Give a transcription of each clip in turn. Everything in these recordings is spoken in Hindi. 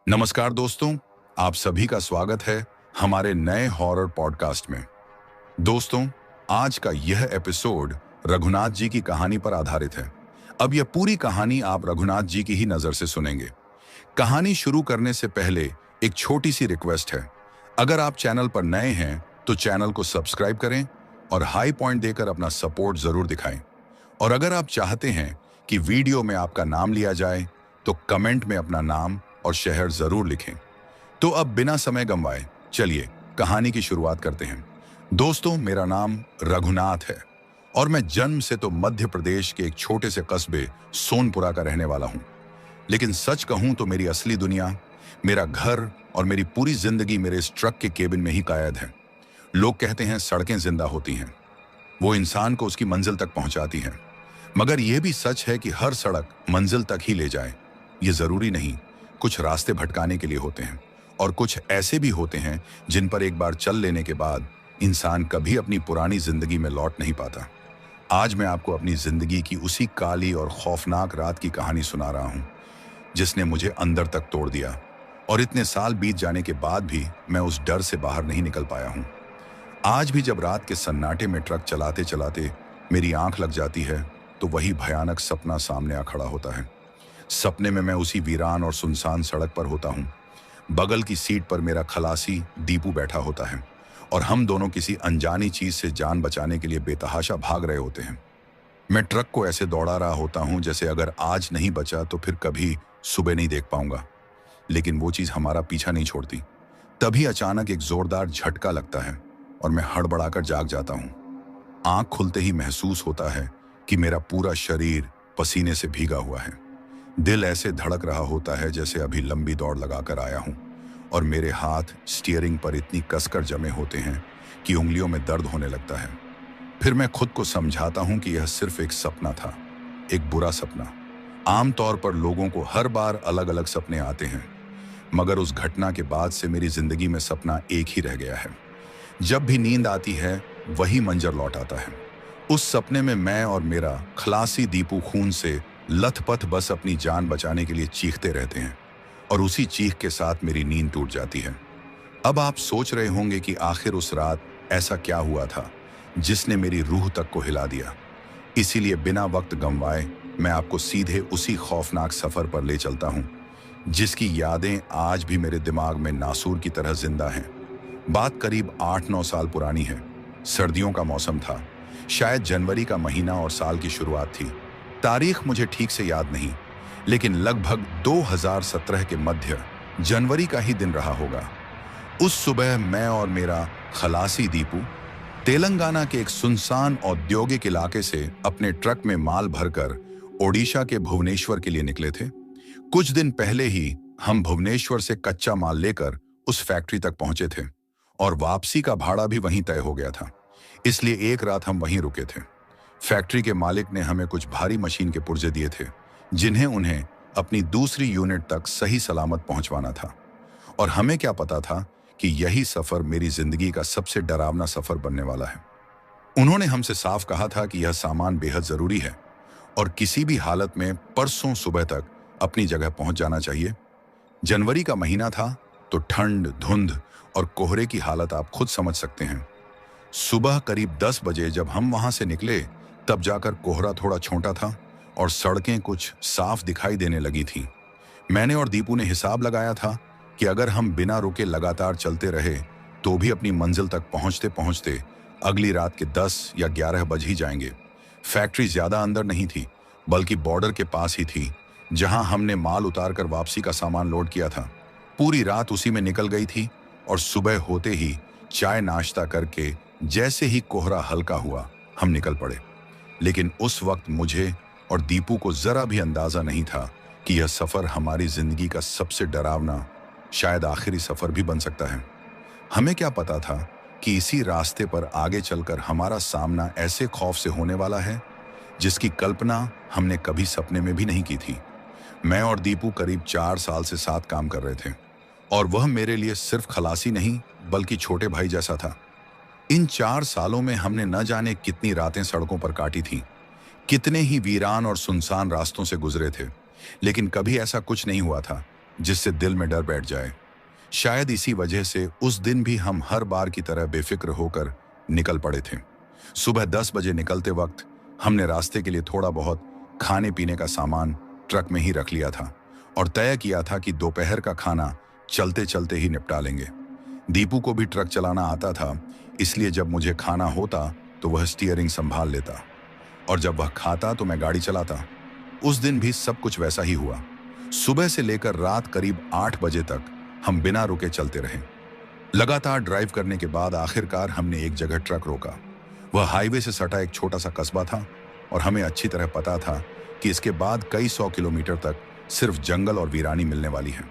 नमस्कार दोस्तों, आप सभी का स्वागत है हमारे नए हॉरर पॉडकास्ट में। दोस्तों, आज का यह एपिसोड रघुनाथ जी की कहानी पर आधारित है। अब यह पूरी कहानी आप रघुनाथ जी की ही नज़र से सुनेंगे। कहानी शुरू करने से पहले एक छोटी सी रिक्वेस्ट है। अगर आप चैनल पर नए हैं तो चैनल को सब्सक्राइब करें और हाई पॉइंट देकर अपना सपोर्ट ज़रूर दिखाएं। और अगर आप चाहते हैं कि वीडियो में आपका नाम लिया जाए तो कमेंट में अपना नाम और शहर ज़रूर लिखें। तो अब बिना समय गंवाए चलिए कहानी की शुरुआत करते हैं। दोस्तों, मेरा नाम रघुनाथ है और मैं जन्म से तो मध्य प्रदेश के एक छोटे से कस्बे सोनपुरा का रहने वाला हूं। लेकिन सच कहूं तो मेरी असली दुनिया, मेरा घर और मेरी पूरी जिंदगी मेरे इस ट्रक के केबिन में ही कैद है। लोग कहते हैं सड़कें जिंदा होती हैं, वो इंसान को उसकी मंजिल तक पहुंचाती हैं। मगर यह भी सच है कि हर सड़क मंजिल तक ही ले जाए ये जरूरी नहीं। कुछ रास्ते भटकाने के लिए होते हैं और कुछ ऐसे भी होते हैं जिन पर एक बार चल लेने के बाद इंसान कभी अपनी पुरानी जिंदगी में लौट नहीं पाता। आज मैं आपको अपनी जिंदगी की उसी काली और खौफनाक रात की कहानी सुना रहा हूं जिसने मुझे अंदर तक तोड़ दिया। और इतने साल बीत जाने के बाद भी मैं उस डर से बाहर नहीं निकल पाया हूं। आज भी जब रात के सन्नाटे में ट्रक चलाते चलाते मेरी आंख लग जाती है तो वही भयानक सपना सामने आ खड़ा होता है। सपने में मैं उसी वीरान और सुनसान सड़क पर होता हूँ। बगल की सीट पर मेरा खलासी दीपू बैठा होता है और हम दोनों किसी अनजानी चीज से जान बचाने के लिए बेतहाशा भाग रहे होते हैं। मैं ट्रक को ऐसे दौड़ा रहा होता हूँ जैसे अगर आज नहीं बचा तो फिर कभी सुबह नहीं देख पाऊंगा। लेकिन वो चीज हमारा पीछा नहीं छोड़ती। तभी अचानक एक जोरदार झटका लगता है और मैं हड़बड़ाकर जाग जाता हूँ। आंख खुलते ही महसूस होता है कि मेरा पूरा शरीर पसीने से भीगा हुआ है। दिल ऐसे धड़क रहा होता है जैसे अभी लंबी दौड़ लगाकर आया हूं और मेरे हाथ स्टीयरिंग पर इतनी कसकर जमे होते हैं कि उंगलियों में दर्द होने लगता है। फिर मैं खुद को समझाता हूं कि यह सिर्फ एक सपना था, एक बुरा सपना। आमतौर पर लोगों को हर बार अलग अलग सपने आते हैं, मगर उस घटना के बाद से मेरी जिंदगी में सपना एक ही रह गया है। जब भी नींद आती है वही मंजर लौट आता है। उस सपने में मैं और मेरा खलासी दीपू खून से लथपथ बस अपनी जान बचाने के लिए चीखते रहते हैं और उसी चीख के साथ मेरी नींद टूट जाती है। अब आप सोच रहे होंगे कि आखिर उस रात ऐसा क्या हुआ था जिसने मेरी रूह तक को हिला दिया। इसीलिए बिना वक्त गंवाए मैं आपको सीधे उसी खौफनाक सफर पर ले चलता हूं जिसकी यादें आज भी मेरे दिमाग में नासूर की तरह जिंदा हैं। बात करीब 8-9 साल पुरानी है। सर्दियों का मौसम था, शायद जनवरी का महीना और साल की शुरुआत थी। तारीख मुझे ठीक से याद नहीं, लेकिन लगभग 2017 के मध्य जनवरी का ही दिन रहा होगा। उस सुबह मैं और मेरा खलासी दीपू तेलंगाना के एक सुनसान औद्योगिक इलाके से अपने ट्रक में माल भरकर ओडिशा के भुवनेश्वर के लिए निकले थे। कुछ दिन पहले ही हम भुवनेश्वर से कच्चा माल लेकर उस फैक्ट्री तक पहुंचे थे और वापसी का भाड़ा भी वहीं तय हो गया था, इसलिए एक रात हम वहीं रुके थे। फैक्ट्री के मालिक ने हमें कुछ भारी मशीन के पुर्जे दिए थे जिन्हें उन्हें अपनी दूसरी यूनिट तक सही सलामत पहुंचवाना था। और हमें क्या पता था कि यही सफर मेरी जिंदगी का सबसे डरावना सफर बनने वाला है। उन्होंने हमसे साफ कहा था कि यह सामान बेहद जरूरी है और किसी भी हालत में परसों सुबह तक अपनी जगह पहुंच जाना चाहिए। जनवरी का महीना था तो ठंड, धुंध और कोहरे की हालत आप खुद समझ सकते हैं। सुबह करीब 10 बजे जब हम वहां से निकले तब जाकर कोहरा थोड़ा छोटा था और सड़कें कुछ साफ दिखाई देने लगी थीं। मैंने और दीपू ने हिसाब लगाया था कि अगर हम बिना रुके लगातार चलते रहे तो भी अपनी मंजिल तक पहुंचते पहुंचते अगली रात के 10 या 11 बज ही जाएंगे। फैक्ट्री ज्यादा अंदर नहीं थी, बल्कि बॉर्डर के पास ही थी जहां हमने माल उतारकर वापसी का सामान लोड किया था। पूरी रात उसी में निकल गई थी और सुबह होते ही चाय नाश्ता करके जैसे ही कोहरा हल्का हुआ हम निकल पड़े। लेकिन उस वक्त मुझे और दीपू को जरा भी अंदाजा नहीं था कि यह सफर हमारी जिंदगी का सबसे डरावना, शायद आखिरी सफर भी बन सकता है। हमें क्या पता था कि इसी रास्ते पर आगे चलकर हमारा सामना ऐसे खौफ से होने वाला है जिसकी कल्पना हमने कभी सपने में भी नहीं की थी। मैं और दीपू करीब 4 साल से साथ काम कर रहे थे और वह मेरे लिए सिर्फ खलासी नहीं बल्कि छोटे भाई जैसा था। इन 4 सालों में हमने न जाने कितनी रातें सड़कों पर काटी थीं, कितने ही वीरान और सुनसान रास्तों से गुजरे थे, लेकिन कभी ऐसा कुछ नहीं हुआ था जिससे दिल में डर बैठ जाए। शायद इसी वजह से उस दिन भी हम हर बार की तरह बेफिक्र होकर निकल पड़े थे। सुबह 10 बजे निकलते वक्त हमने रास्ते के लिए थोड़ा बहुत खाने पीने का सामान ट्रक में ही रख लिया था और तय किया था कि दोपहर का खाना चलते चलते ही निपटा लेंगे। दीपू को भी ट्रक चलाना आता था, इसलिए जब मुझे खाना होता तो वह स्टीयरिंग संभाल लेता और जब वह खाता तो मैं गाड़ी चलाता। उस दिन भी सब कुछ वैसा ही हुआ। सुबह से लेकर रात करीब 8 बजे तक हम बिना रुके चलते रहे। लगातार ड्राइव करने के बाद आखिरकार हमने एक जगह ट्रक रोका। वह हाईवे से सटा एक छोटा सा कस्बा था और हमें अच्छी तरह पता था कि इसके बाद कई 100 किलोमीटर तक सिर्फ जंगल और वीरानी मिलने वाली है।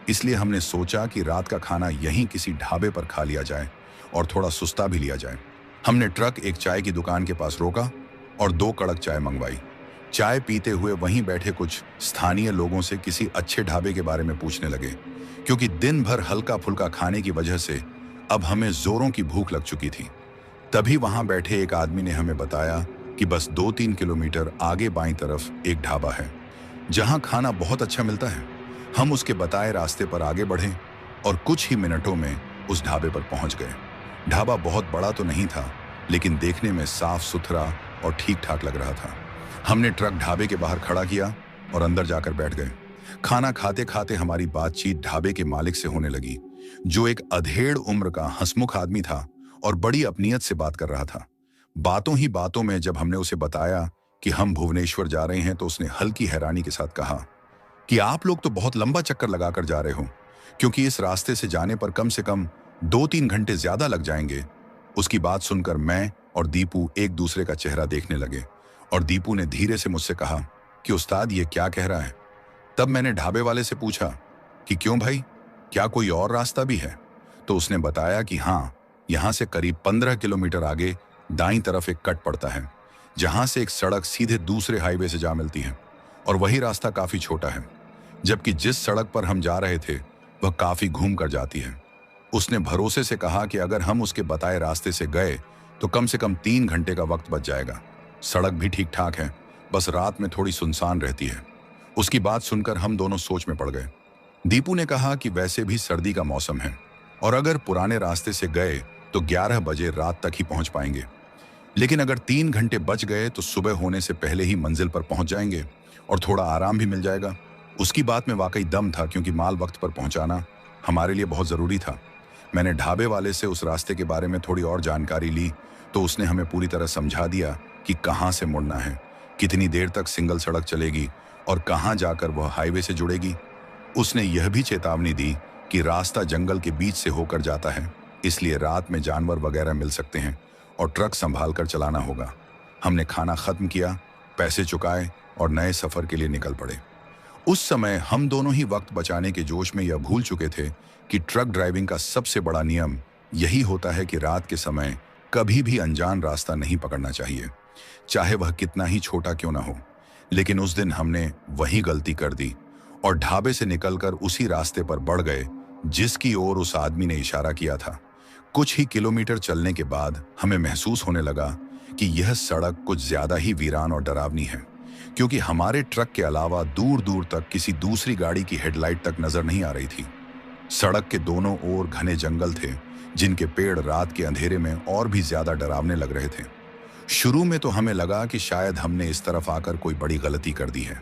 इसलिए हमने सोचा कि रात का खाना यहीं किसी ढाबे पर खा लिया जाए और थोड़ा सुस्ता भी लिया जाए। हमने ट्रक एक चाय की दुकान के पास रोका और 2 कड़क चाय मंगवाई। चाय पीते हुए वहीं बैठे कुछ स्थानीय लोगों से किसी अच्छे ढाबे के बारे में पूछने लगे, क्योंकि दिन भर हल्का फुल्का खाने की वजह से अब हमें जोरों की भूख लग चुकी थी। तभी वहां बैठे एक आदमी ने हमें बताया कि बस 2-3 किलोमीटर आगे बाईं तरफ एक ढाबा है जहां खाना बहुत अच्छा मिलता है। हम उसके बताए रास्ते पर आगे बढ़े और कुछ ही मिनटों में उस ढाबे पर पहुंच गए। ढाबा बहुत बड़ा तो नहीं था, लेकिन देखने में साफ सुथरा और ठीक ठाक लग रहा था। हमने ट्रक ढाबे के बाहर खड़ा किया और अंदर जाकर बैठ गए। खाना खाते खाते हमारी बातचीत ढाबे के मालिक से होने लगी, जो एक अधेड़ उम्र का हंसमुख आदमी था और बड़ी अपनियत से बात कर रहा था। बातों ही बातों में जब हमने उसे बताया कि हम भुवनेश्वर जा रहे हैं तो उसने हल्की हैरानी के साथ कहा कि आप लोग तो बहुत लंबा चक्कर लगाकर जा रहे हो, क्योंकि इस रास्ते से जाने पर कम से कम 2-3 घंटे ज्यादा लग जाएंगे। उसकी बात सुनकर मैं और दीपू एक दूसरे का चेहरा देखने लगे और दीपू ने धीरे से मुझसे कहा कि उस्ताद ये क्या कह रहा है। तब मैंने ढाबे वाले से पूछा कि क्यों भाई, क्या कोई और रास्ता भी है? तो उसने बताया कि हाँ, यहाँ से करीब 15 किलोमीटर आगे दाईं तरफ एक कट पड़ता है, जहां से एक सड़क सीधे दूसरे हाईवे से जा मिलती है और वही रास्ता काफी छोटा है, जबकि जिस सड़क पर हम जा रहे थे वह काफी घूम कर जाती है। उसने भरोसे से कहा कि अगर हम उसके बताए रास्ते से गए तो कम से कम 3 घंटे का वक्त बच जाएगा। सड़क भी ठीक ठाक है, बस रात में थोड़ी सुनसान रहती है। उसकी बात सुनकर हम दोनों सोच में पड़ गए। दीपू ने कहा कि वैसे भी सर्दी का मौसम है और अगर पुराने रास्ते से गए तो 11 बजे रात तक ही पहुंच पाएंगे, लेकिन अगर 3 घंटे बच गए तो सुबह होने से पहले ही मंजिल पर पहुंच जाएंगे और थोड़ा आराम भी मिल जाएगा। उसकी बात में वाकई दम था, क्योंकि माल वक्त पर पहुंचाना हमारे लिए बहुत जरूरी था। मैंने ढाबे वाले से उस रास्ते के बारे में थोड़ी और जानकारी ली तो उसने हमें पूरी तरह समझा दिया कि कहाँ से मुड़ना है, कितनी देर तक सिंगल सड़क चलेगी और कहाँ जाकर वह हाईवे से जुड़ेगी। उसने यह भी चेतावनी दी कि रास्ता जंगल के बीच से होकर जाता है, इसलिए रात में जानवर वगैरह मिल सकते हैं और ट्रक संभाल कर चलाना होगा। हमने खाना खत्म किया, पैसे चुकाए और नए सफर के लिए निकल पड़े। उस समय हम दोनों ही वक्त बचाने के जोश में यह भूल चुके थे कि ट्रक ड्राइविंग का सबसे बड़ा नियम यही होता है कि रात के समय कभी भी अनजान रास्ता नहीं पकड़ना चाहिए, चाहे वह कितना ही छोटा क्यों ना हो। लेकिन उस दिन हमने वही गलती कर दी और ढाबे से निकलकर उसी रास्ते पर बढ़ गए जिसकी ओर उस आदमी ने इशारा किया था। कुछ ही किलोमीटर चलने के बाद हमें महसूस होने लगा कि यह सड़क कुछ ज्यादा ही वीरान और डरावनी है, क्योंकि हमारे ट्रक के अलावा दूर दूर तक किसी दूसरी गाड़ी की हेडलाइट तक नजर नहीं आ रही थी। सड़क के दोनों ओर घने जंगल थे, जिनके पेड़ रात के अंधेरे में और भी ज्यादा डरावने लग रहे थे। शुरू में तो हमें लगा कि शायद हमने इस तरफ आकर कोई बड़ी गलती कर दी है।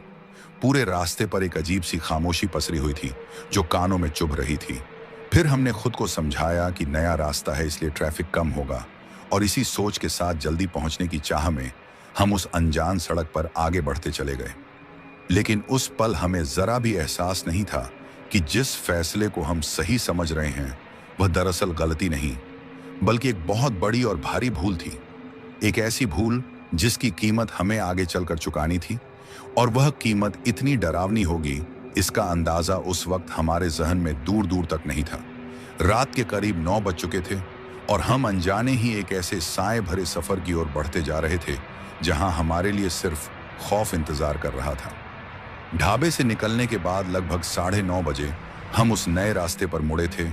पूरे रास्ते पर एक अजीब सी खामोशी पसरी हुई थी जो कानों में चुभ रही थी। फिर हमने खुद को समझाया कि नया रास्ता है, इसलिए ट्रैफिक कम होगा, और इसी सोच के साथ जल्दी पहुंचने की चाह में हम उस अनजान सड़क पर आगे बढ़ते चले गए। लेकिन उस पल हमें जरा भी एहसास नहीं था कि जिस फैसले को हम सही समझ रहे हैं वह दरअसल गलती नहीं, बल्कि एक बहुत बड़ी और भारी भूल थी। एक ऐसी भूल जिसकी कीमत हमें आगे चलकर चुकानी थी, और वह कीमत इतनी डरावनी होगी इसका अंदाजा उस वक्त हमारे जहन में दूर दूर तक नहीं था। रात के करीब 9 बज चुके थे और हम अनजाने ही एक ऐसे साए भरे सफर की ओर बढ़ते जा रहे थे जहां हमारे लिए सिर्फ खौफ इंतजार कर रहा था। ढाबे से निकलने के बाद लगभग 9:30 बजे हम उस नए रास्ते पर मुड़े थे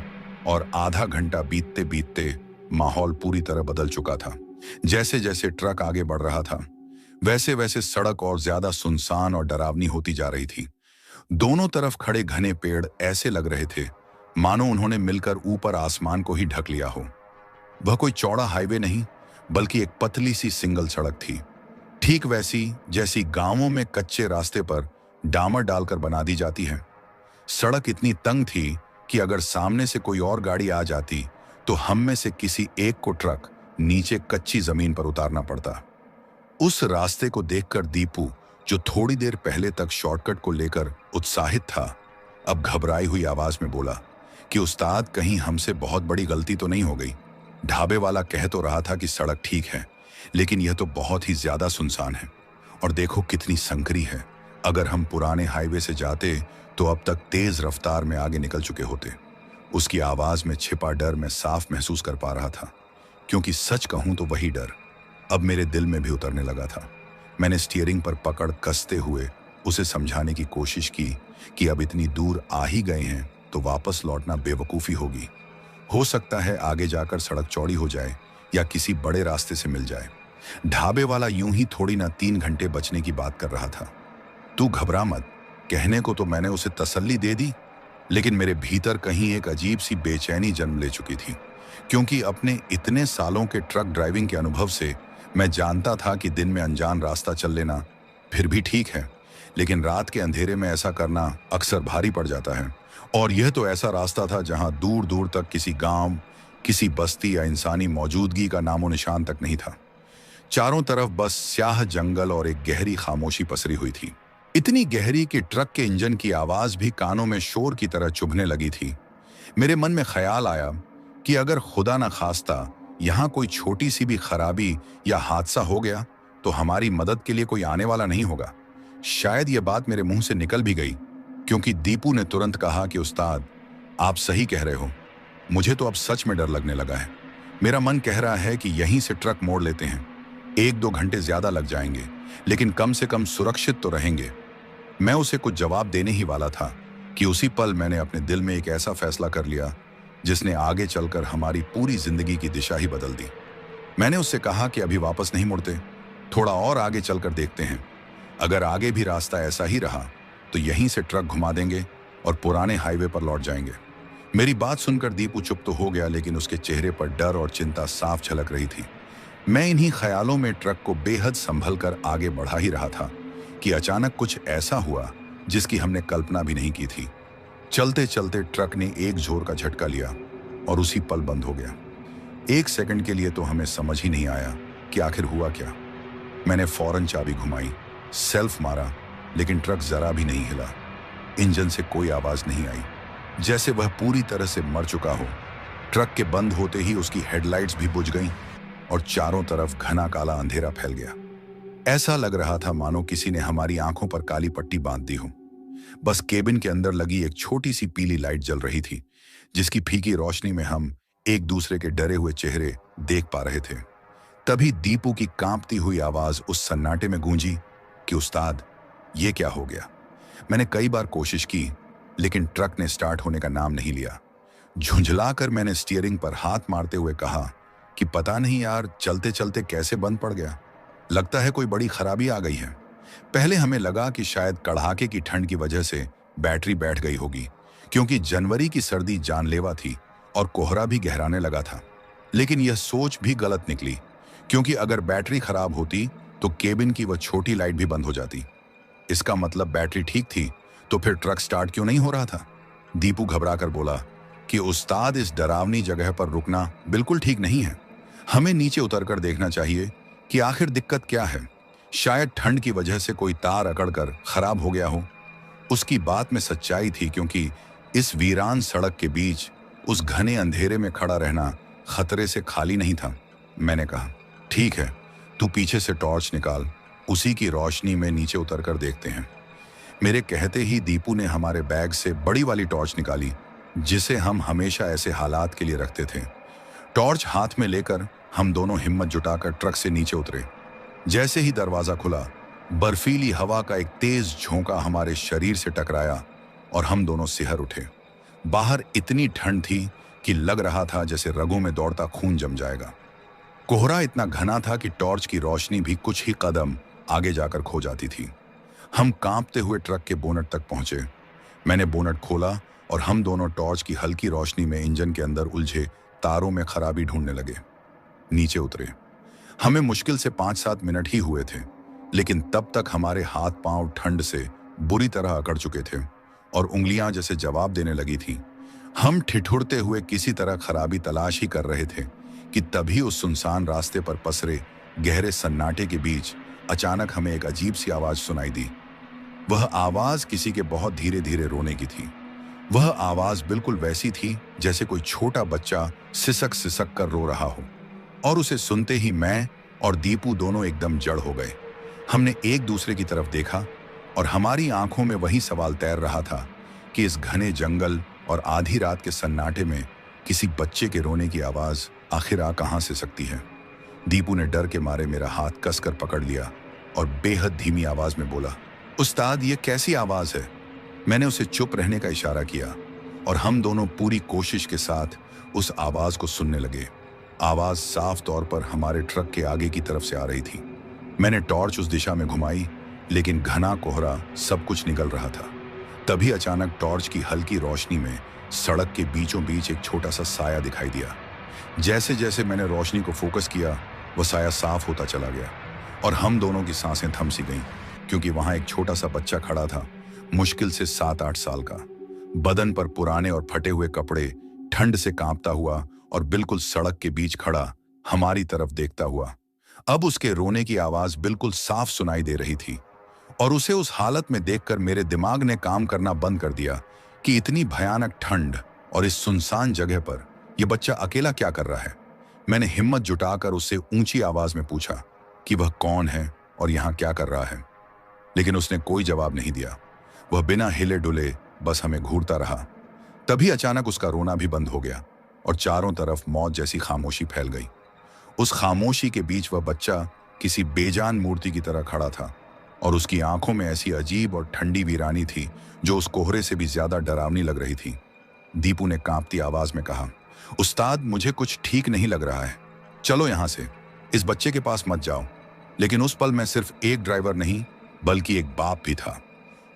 और आधा घंटा बीतते बीतते माहौल पूरी तरह बदल चुका था। जैसे जैसे ट्रक आगे बढ़ रहा था वैसे वैसे सड़क और ज्यादा सुनसान और डरावनी होती जा रही थी। दोनों तरफ खड़े घने पेड़ ऐसे लग रहे थे मानो उन्होंने मिलकर ऊपर आसमान को ही ढक लिया हो। वह कोई चौड़ा हाईवे नहीं, बल्कि एक पतली सी सिंगल सड़क थी, ठीक वैसी जैसी गांवों में कच्चे रास्ते पर डामर डालकर बना दी जाती है। सड़क इतनी तंग थी कि अगर सामने से कोई और गाड़ी आ जाती तो हम में से किसी एक को ट्रक नीचे कच्ची जमीन पर उतारना पड़ता। उस रास्ते को देखकर दीपू, जो थोड़ी देर पहले तक शॉर्टकट को लेकर उत्साहित था, अब घबराई हुई आवाज में बोला कि उस्ताद, कहीं हमसे बहुत बड़ी गलती तो नहीं हो गई? ढाबे वाला कह तो रहा था कि सड़क ठीक है, लेकिन यह तो बहुत ही ज्यादा सुनसान है। और देखो कितनी संकरी है। अगर हम पुराने हाईवे से जाते तो अब तक तेज रफ्तार में आगे निकल चुके होते। उसकी आवाज में छिपा डर मैं साफ महसूस कर पा रहा था, क्योंकि सच कहूं तो वही डर अब मेरे दिल में भी उतरने लगा था। मैंने स्टीयरिंग पर पकड़ कसते हुए उसे समझाने की कोशिश की कि अब इतनी दूर आ ही गए हैं तो वापस लौटना बेवकूफ़ी होगी। हो सकता है आगे जाकर सड़क चौड़ी हो जाए या किसी बड़े रास्ते से मिल जाए। ढाबे वाला यूं ही थोड़ी ना 3 घंटे बचने की बात कर रहा था। तू घबरा मत, कहने को तो मैंने उसे तसल्ली दे दी, लेकिन मेरे भीतर कहीं एक अजीब सी बेचैनी जन्म ले चुकी थी, क्योंकि अपने इतने सालों के ट्रक ड्राइविंग के अनुभव से मैं जानता था कि दिन में अनजान रास्ता चल लेना फिर भी ठीक है, लेकिन रात के अंधेरे में ऐसा करना अक्सर भारी पड़ जाता है। और यह तो ऐसा रास्ता था जहां दूर दूर तक किसी गांव, किसी बस्ती या इंसानी मौजूदगी का नामो निशान तक नहीं था। चारों तरफ बस स्याह जंगल और एक गहरी खामोशी पसरी हुई थी, इतनी गहरी कि ट्रक के इंजन की आवाज भी कानों में शोर की तरह चुभने लगी थी। मेरे मन में ख्याल आया कि अगर खुदा न खास्ता यहाँ कोई छोटी सी भी खराबी या हादसा हो गया तो हमारी मदद के लिए कोई आने वाला नहीं होगा। शायद यह बात मेरे मुंह से निकल भी गई, क्योंकि दीपू ने तुरंत कहा कि उस्ताद, आप सही कह रहे हो। मुझे तो अब सच में डर लगने लगा है। मेरा मन कह रहा है कि यहीं से ट्रक मोड़ लेते हैं। 1-2 घंटे ज्यादा लग जाएंगे, लेकिन कम से कम सुरक्षित तो रहेंगे। मैं उसे कुछ जवाब देने ही वाला था कि उसी पल मैंने अपने दिल में एक ऐसा फैसला कर लिया जिसने आगे चलकर हमारी पूरी जिंदगी की दिशा ही बदल दी। मैंने उससे कहा कि अभी वापस नहीं मुड़ते, थोड़ा और आगे चलकर देखते हैं। अगर आगे भी रास्ता ऐसा ही रहा तो यहीं से ट्रक घुमा देंगे और पुराने हाईवे पर लौट जाएंगे। मेरी बात सुनकर दीपू चुप तो हो गया, लेकिन उसके चेहरे पर डर और चिंता साफ झलक रही थी। मैं इन्हीं ख्यालों में ट्रक को बेहद संभल कर आगे बढ़ा ही रहा था कि अचानक कुछ ऐसा हुआ जिसकी हमने कल्पना भी नहीं की थी। चलते चलते ट्रक ने एक जोर का झटका लिया और उसी पल बंद हो गया। 1 सेकंड के लिए तो हमें समझ ही नहीं आया कि आखिर हुआ क्या। मैंने फौरन चाबी घुमाई, सेल्फ मारा, लेकिन ट्रक जरा भी नहीं हिला। इंजन से कोई आवाज नहीं आई, जैसे वह पूरी तरह से मर चुका हो। ट्रक के बंद होते ही उसकी हेडलाइट्स भी बुझ गईं और चारों तरफ घना काला अंधेरा फैल गया। ऐसा लग रहा था मानो किसी ने हमारी आंखों पर काली पट्टी बांध दी हो। बस केबिन के अंदर लगी एक छोटी सी पीली लाइट जल रही थी, जिसकी फीकी रोशनी में हम एक दूसरे के डरे हुए चेहरे देख पा रहे थे। तभी दीपू की कांपती हुई आवाज उस सन्नाटे में गूंजी कि उस्ताद, ये क्या हो गया? मैंने कई बार कोशिश की, लेकिन ट्रक ने स्टार्ट होने का नाम नहीं लिया। झुंझलाकर मैंने स्टीयरिंग पर हाथ मारते हुए कहा कि पता नहीं यार, चलते चलते कैसे बंद पड़ गया। लगता है कोई बड़ी खराबी आ गई है। पहले हमें लगा कि शायद कड़ाके की ठंड की वजह से बैटरी बैठ गई होगी, क्योंकि जनवरी की सर्दी जानलेवा थी और कोहरा भी गहराने लगा था। लेकिन यह सोच भी गलत निकली, क्योंकि अगर बैटरी खराब होती तो केबिन की वह छोटी लाइट भी बंद हो जाती। इसका मतलब बैटरी ठीक थी, तो फिर ट्रक स्टार्ट क्यों नहीं हो रहा था? दीपू घबराकर बोला कि उस्ताद, इस डरावनी जगह पर रुकना बिल्कुल ठीक नहीं है। हमें नीचे उतरकर देखना चाहिए कि आखिर दिक्कत क्या है। शायद ठंड की वजह से कोई तार अकड़कर खराब हो गया हो। उसकी बात में सच्चाई थी, क्योंकि इस वीरान सड़क के बीच उस घने अंधेरे में खड़ा रहना खतरे से खाली नहीं था। मैंने कहा, ठीक है, तू पीछे से टॉर्च निकाल, उसी की रोशनी में नीचे उतरकर देखते हैं। मेरे कहते ही दीपू ने हमारे बैग से बड़ी वाली टॉर्च निकाली, जिसे हम हमेशा ऐसे हालात के लिए रखते थे। टॉर्च हाथ में लेकर हम दोनों हिम्मत जुटाकर ट्रक से नीचे उतरे। जैसे ही दरवाजा खुला, बर्फीली हवा का एक तेज झोंका हमारे शरीर से टकराया और हम दोनों सिहर उठे। बाहर इतनी ठंड थी कि लग रहा था जैसे रगों में दौड़ता खून जम जाएगा। कोहरा इतना घना था कि टॉर्च की रोशनी भी कुछ ही कदम आगे जाकर खो जाती थी। हम कांपते हुए ट्रक के बोनट तक पहुंचे मैंने बोनट खोला और हम दोनों टॉर्च की हल्की रोशनी में इंजन के अंदर उलझे तारों में खराबी ढूंढने लगे। नीचे उतरे। हमें मुश्किल से 5-7 मिनट ही हुए थे, लेकिन तब तक हमारे हाथ पांव ठंड से बुरी तरह अकड़ चुके थे और उंगलियां जैसे जवाब देने लगी थी। हम ठिठुरते हुए किसी तरह खराबी तलाश ही कर रहे थे कि तभी उस सुनसान रास्ते पर पसरे गहरे सन्नाटे के बीच अचानक हमें एक अजीब सी आवाज सुनाई दी। वह आवाज किसी के बहुत धीरे धीरे रोने की थी। वह आवाज बिल्कुल वैसी थी जैसे कोई छोटा बच्चा सिसक सिसक कर रो रहा हो। और उसे सुनते ही मैं और दीपू दोनों एकदम जड़ हो गए। हमने एक दूसरे की तरफ देखा और हमारी आंखों में वही सवाल तैर रहा था कि इस घने जंगल और आधी रात के सन्नाटे में किसी बच्चे के रोने की आवाज आखिर आ कहां से सकती है। दीपू ने डर के मारे मेरा हाथ कसकर पकड़ लिया और बेहद धीमी आवाज में बोला, उस्ताद ये कैसी आवाज है? मैंने उसे चुप रहने का इशारा किया और हम दोनों पूरी कोशिश के साथ उस आवाज को सुनने लगे। आवाज साफ तौर पर हमारे ट्रक के आगे की तरफ से आ रही थी। मैंने टॉर्च उस दिशा में घुमाई, लेकिन घना कोहरा सब कुछ निगल रहा था। तभी अचानक टॉर्च की हल्की रोशनी में सड़क के बीचों बीच एक छोटा सा साया दिखाई दिया। जैसे जैसे मैंने रोशनी को फोकस किया, वह साया साफ होता चला गया और हम दोनों की सांसें थम सी गईं, क्योंकि वहां एक छोटा सा बच्चा खड़ा था, मुश्किल से 7-8 साल का। बदन पर पुराने और फटे हुए कपड़े, ठंड से कांपता हुआ और बिल्कुल सड़क के बीच खड़ा हमारी तरफ देखता हुआ। अब उसके रोने की आवाज बिल्कुल साफ सुनाई दे रही थी और उसे उस हालत में देखकर मेरे दिमाग ने काम करना बंद कर दिया कि इतनी भयानक ठंड और इस सुनसान जगह पर यह बच्चा अकेला क्या कर रहा है। मैंने हिम्मत जुटाकर उससे ऊंची आवाज में पूछा कि वह कौन है और यहां क्या कर रहा है, लेकिन उसने कोई जवाब नहीं दिया। वह बिना हिले डुले बस हमें घूरता रहा। तभी अचानक उसका रोना भी बंद हो गया और चारों तरफ मौत जैसी खामोशी फैल गई। उस खामोशी के बीच वह बच्चा किसी बेजान मूर्ति की तरह खड़ा था और उसकी आंखों में ऐसी अजीब और ठंडी वीरानी थी जो उस कोहरे से भी ज्यादा डरावनी लग रही थी। दीपू ने कांपती आवाज में कहा, उस्ताद मुझे कुछ ठीक नहीं लग रहा है, चलो यहां से, इस बच्चे के पास मत जाओ। लेकिन उस पल मैं सिर्फ एक ड्राइवर नहीं बल्कि एक बाप भी था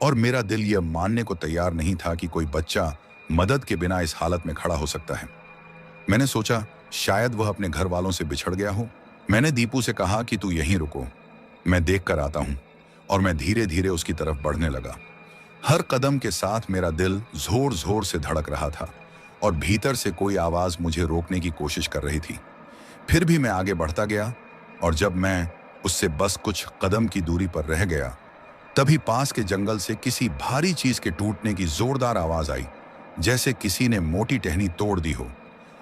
और मेरा दिल यह मानने को तैयार नहीं था कि कोई बच्चा मदद के बिना इस हालत में खड़ा हो सकता है। मैंने सोचा शायद वह अपने घर वालों से बिछड़ गया हो। मैंने दीपू से कहा कि तू यहीं रुको, मैं देख कर आता हूं, और मैं धीरे धीरे उसकी तरफ बढ़ने लगा। हर कदम के साथ मेरा दिल जोर जोर से धड़क रहा था और भीतर से कोई आवाज मुझे रोकने की कोशिश कर रही थी। फिर भी मैं आगे बढ़ता गया और जब मैं उससे बस कुछ कदम की दूरी पर रह गया, तभी पास के जंगल से किसी भारी चीज के टूटने की जोरदार आवाज आई, जैसे किसी ने मोटी टहनी तोड़ दी हो।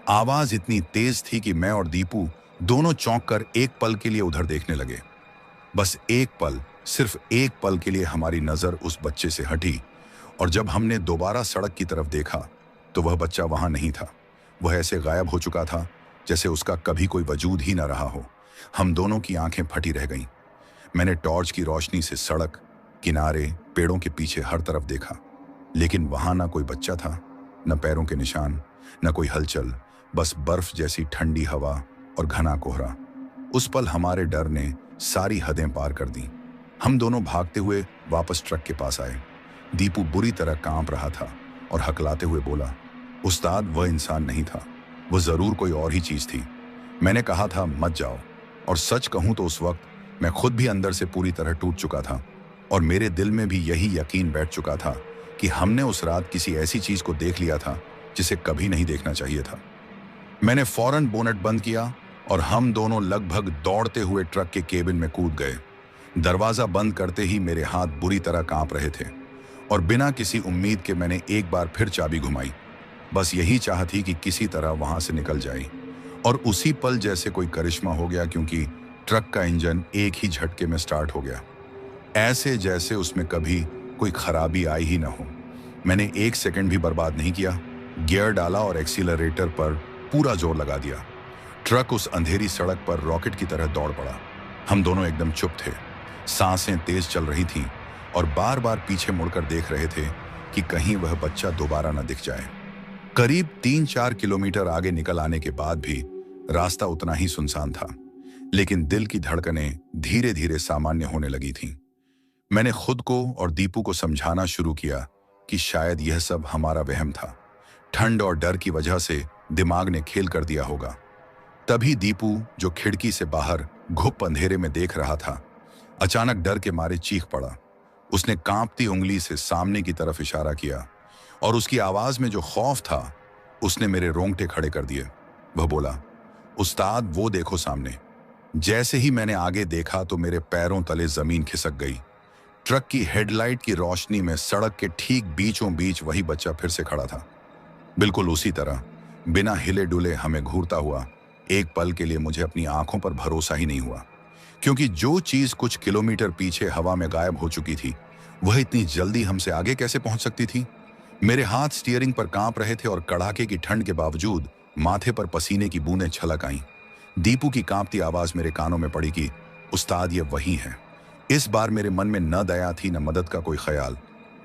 आवाज इतनी तेज थी कि मैं और दीपू दोनों चौंक कर एक पल के लिए उधर देखने लगे। बस एक पल, सिर्फ एक पल के लिए हमारी नजर उस बच्चे से हटी और जब हमने दोबारा सड़क की तरफ देखा तो वह बच्चा वहां नहीं था। वह ऐसे गायब हो चुका था जैसे उसका कभी कोई वजूद ही न रहा हो। हम दोनों की आंखें फटी रह गईं। मैंने टॉर्च की रोशनी से सड़क, किनारे, पेड़ों के पीछे हर तरफ देखा, लेकिन वहां ना कोई बच्चा था, न पैरों के निशान, न कोई हलचल, बस बर्फ जैसी ठंडी हवा और घना कोहरा। उस पल हमारे डर ने सारी हदें पार कर दी। हम दोनों भागते हुए वापस ट्रक के पास आए। दीपू बुरी तरह कांप रहा था और हकलाते हुए बोला, उस्ताद वह इंसान नहीं था, वह जरूर कोई और ही चीज थी। मैंने कहा था मत जाओ, और सच कहूं तो उस वक्त मैं खुद भी अंदर से पूरी तरह टूट चुका था और मेरे दिल में भी यही यकीन बैठ चुका था कि हमने उस रात किसी ऐसी चीज को देख लिया था जिसे कभी नहीं देखना चाहिए था। मैंने फौरन बोनट बंद किया और हम दोनों लगभग दौड़ते हुए ट्रक के केबिन में कूद गए। दरवाजा बंद करते ही मेरे हाथ बुरी तरह कांप रहे थे और बिना किसी उम्मीद के मैंने एक बार फिर चाबी घुमाई। बस यही चाह थी कि किसी तरह वहां से निकल जाए, और उसी पल जैसे कोई करिश्मा हो गया, क्योंकि ट्रक का इंजन एक ही झटके में स्टार्ट हो गया, ऐसे जैसे उसमें कभी कोई खराबी आई ही ना हो। मैंने एक सेकंड भी बर्बाद नहीं किया, गियर डाला और एक्सीलरेटर पर पूरा जोर लगा दिया। ट्रक उस अंधेरी सड़क पर रॉकेट की तरह दौड़ पड़ा। हम दोनों एकदम चुप थे, सांसें तेज चल रही थीं और बार बार पीछे मुड़कर देख रहे थे कि कहीं वह बच्चा दोबारा न दिख जाए। करीब 3-4 किलोमीटर आगे निकल आने के बाद भी रास्ता उतना ही सुनसान था, लेकिन दिल की धड़कनें धीरे धीरे सामान्य होने लगी थीं। मैंने खुद को और दीपू को समझाना शुरू किया कि शायद यह सब हमारा वहम था। ठंड और डर की वजह से दिमाग ने खेल कर दिया होगा। तभी दीपू, जो खिड़की से बाहर घुप अंधेरे में देख रहा था, अचानक डर के मारे चीख पड़ा। उसने कांपती उंगली से सामने की तरफ इशारा किया और उसकी आवाज में जो खौफ था उसने मेरे रोंगटे खड़े कर दिए। वह बोला, उस्ताद वो देखो सामने। जैसे ही मैंने आगे देखा तो मेरे पैरों तले जमीन खिसक गई। ट्रक की हेडलाइट की रोशनी में सड़क के ठीक बीचों बीच वही बच्चा फिर से खड़ा था, बिल्कुल उसी तरह, बिना हिले डुले हमें घूरता हुआ। एक पल के लिए मुझे अपनी आंखों पर भरोसा ही नहीं हुआ, क्योंकि जो चीज कुछ किलोमीटर पीछे हवा में गायब हो चुकी थी वह इतनी जल्दी हमसे आगे कैसे पहुंच सकती थी। मेरे हाथ स्टीयरिंग पर कांप रहे थे और कड़ाके की ठंड के बावजूद माथे पर पसीने की बूंदें छलक आईं। दीपू की कांपती आवाज मेरे कानों में पड़ी कि उस्ताद ये वही है। इस बार मेरे मन में न दया थी न मदद का कोई ख्याल।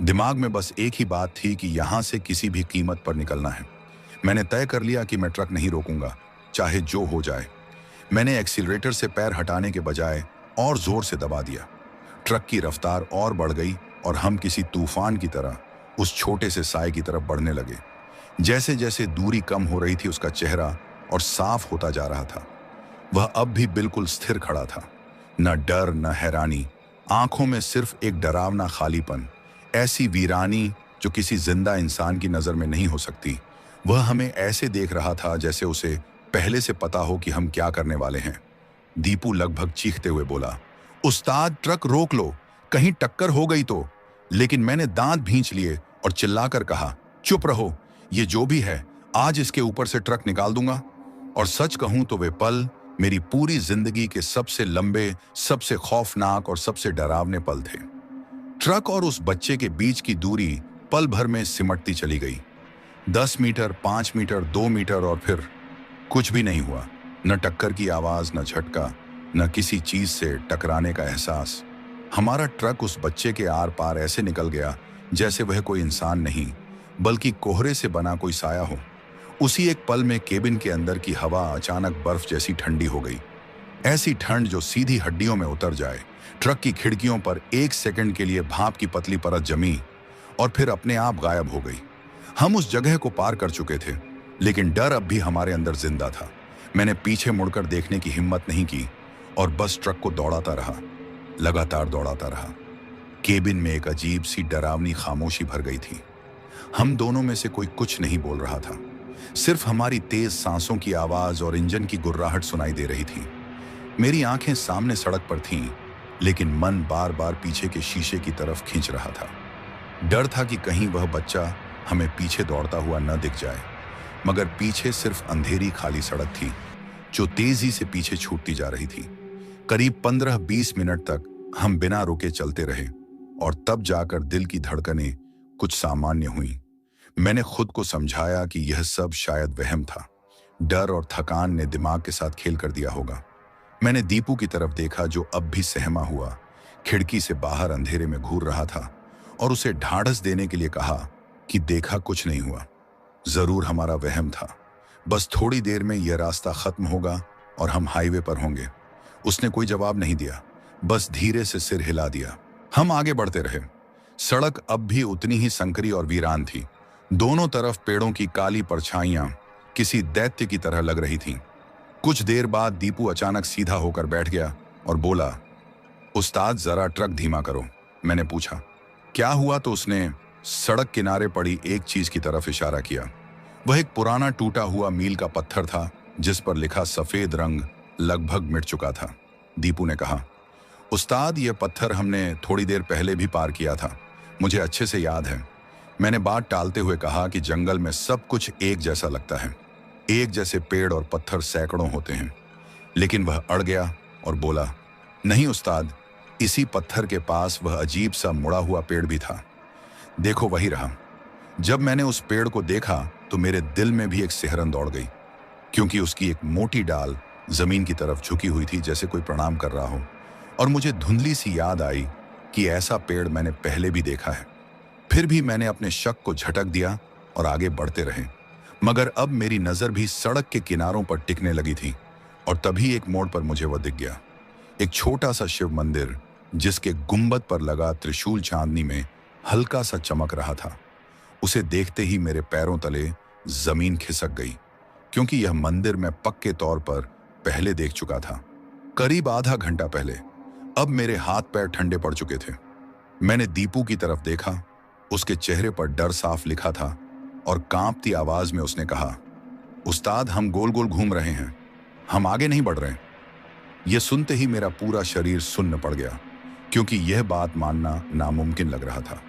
दिमाग में बस एक ही बात थी कि यहां से किसी भी कीमत पर निकलना है। मैंने तय कर लिया कि मैं ट्रक नहीं रोकूंगा, चाहे जो हो जाए। मैंने एक्सीलरेटर से पैर हटाने के बजाय और जोर से दबा दिया। ट्रक की रफ्तार और बढ़ गई और हम किसी तूफान की तरह उस छोटे से साए की तरफ बढ़ने लगे। जैसे जैसे दूरी कम हो रही थी उसका चेहरा और साफ होता जा रहा था। वह अब भी बिल्कुल स्थिर खड़ा था, न डर न हैरानी, आंखों में सिर्फ एक डरावना खालीपन, ऐसी वीरानी जो किसी जिंदा इंसान की नजर में नहीं हो सकती। वह हमें ऐसे देख रहा था जैसे उसे पहले से पता हो कि हम क्या करने वाले हैं। दीपू लगभग चीखते हुए बोला, उस्ताद ट्रक रोक लो, कहीं टक्कर हो गई तो। लेकिन मैंने दांत भींच लिए और चिल्लाकर कहा, चुप रहो, ये जो भी है आज इसके ऊपर से ट्रक निकाल दूंगा। और सच कहूं तो वे पल मेरी पूरी जिंदगी के सबसे लंबे, सबसे खौफनाक और सबसे डरावने पल थे। ट्रक और उस बच्चे के बीच की दूरी पल भर में सिमटती चली गई। 10 मीटर, 5 मीटर, 2 मीटर और फिर कुछ भी नहीं हुआ। न टक्कर की आवाज, न झटका, न किसी चीज से टकराने का एहसास। हमारा ट्रक उस बच्चे के आर पार ऐसे निकल गया जैसे वह कोई इंसान नहीं बल्कि कोहरे से बना कोई साया हो। उसी एक पल में केबिन के अंदर की हवा अचानक बर्फ जैसी ठंडी हो गई। ऐसी ठंड जो सीधी हड्डियों में उतर जाए। ट्रक की खिड़कियों पर एक सेकंड के लिए भाप की पतली परत जमी और फिर अपने आप गायब हो गई। हम उस जगह को पार कर चुके थे, लेकिन डर अब भी हमारे अंदर जिंदा था। मैंने पीछे मुड़कर देखने की हिम्मत नहीं की और बस ट्रक को दौड़ाता रहा, लगातार दौड़ाता रहा। केबिन में एक अजीब सी डरावनी खामोशी भर गई थी। हम दोनों में से कोई कुछ नहीं बोल रहा था, सिर्फ हमारी तेज सांसों की आवाज और इंजन की गुर्राहट सुनाई दे रही थी। मेरी आंखें सामने सड़क पर थीं, लेकिन मन बार बार पीछे के शीशे की तरफ खींच रहा था। डर था कि कहीं वह बच्चा हमें पीछे दौड़ता हुआ न दिख जाए, मगर पीछे सिर्फ अंधेरी खाली सड़क थी जो तेजी से पीछे छूटती जा रही थी। करीब 15-20 मिनट तक हम बिना रुके चलते रहे और तब जाकर दिल की धड़कनें कुछ सामान्य हुई। मैंने खुद को समझाया कि यह सब शायद वहम था। डर और थकान ने दिमाग के साथ खेल कर दिया होगा। मैंने दीपू की तरफ देखा जो अब भी सहमा हुआ खिड़की से बाहर अंधेरे में घूर रहा था और उसे ढाढ़स देने के लिए कहा कि देखा, कुछ नहीं हुआ, जरूर हमारा वहम था, बस थोड़ी देर में यह रास्ता खत्म होगा और हम हाईवे पर होंगे। उसने कोई जवाब नहीं दिया, बस धीरे से सिर हिला दिया। हम आगे बढ़ते रहे। सड़क अब भी उतनी ही संकरी और वीरान थी। दोनों तरफ पेड़ों की काली परछाइयां किसी दैत्य की तरह लग रही थीं। कुछ देर बाद दीपू अचानक सीधा होकर बैठ गया और बोला, उस्ताद जरा ट्रक धीमा करो। मैंने पूछा, क्या हुआ? तो उसने सड़क किनारे पड़ी एक चीज की तरफ इशारा किया। वह एक पुराना टूटा हुआ मील का पत्थर था जिस पर लिखा सफेद रंग लगभग मिट चुका था। दीपू ने कहा, उस्ताद ये पत्थर हमने थोड़ी देर पहले भी पार किया था, मुझे अच्छे से याद है। मैंने बात टालते हुए कहा कि जंगल में सब कुछ एक जैसा लगता है, एक जैसे पेड़ और पत्थर सैकड़ों होते हैं। लेकिन वह अड़ गया और बोला, नहीं उस्ताद, इसी पत्थर के पास वह अजीब सा मुड़ा हुआ पेड़ भी था। देखो, वही रहा। जब मैंने उस पेड़ को देखा तो मेरे दिल में भी एक सिहरन दौड़ गई, क्योंकि उसकी एक मोटी डाल जमीन की तरफ झुकी हुई थी जैसे कोई प्रणाम कर रहा हो। और मुझे धुंधली सी याद आई कि ऐसा पेड़ मैंने पहले भी देखा है। फिर भी मैंने अपने शक को झटक दिया और आगे बढ़ते रहे। मगर अब मेरी नजर भी सड़क के किनारों पर टिकने लगी थी और तभी एक मोड़ पर मुझे वह दिख गया। एक छोटा सा शिव मंदिर जिसके गुंबद पर लगा त्रिशूल चांदनी में हल्का सा चमक रहा था। उसे देखते ही मेरे पैरों तले जमीन खिसक गई, क्योंकि यह मंदिर मैं पक्के तौर पर पहले देख चुका था, करीब आधा घंटा पहले। अब मेरे हाथ पैर ठंडे पड़ चुके थे। मैंने दीपू की तरफ देखा। उसके चेहरे पर डर साफ लिखा था और कांपती आवाज में उसने कहा, उस्ताद, हम गोल गोल घूम रहे हैं, हम आगे नहीं बढ़ रहे। यह सुनते ही मेरा पूरा शरीर सुन्न पड़ गया, क्योंकि यह बात मानना नामुमकिन लग रहा था।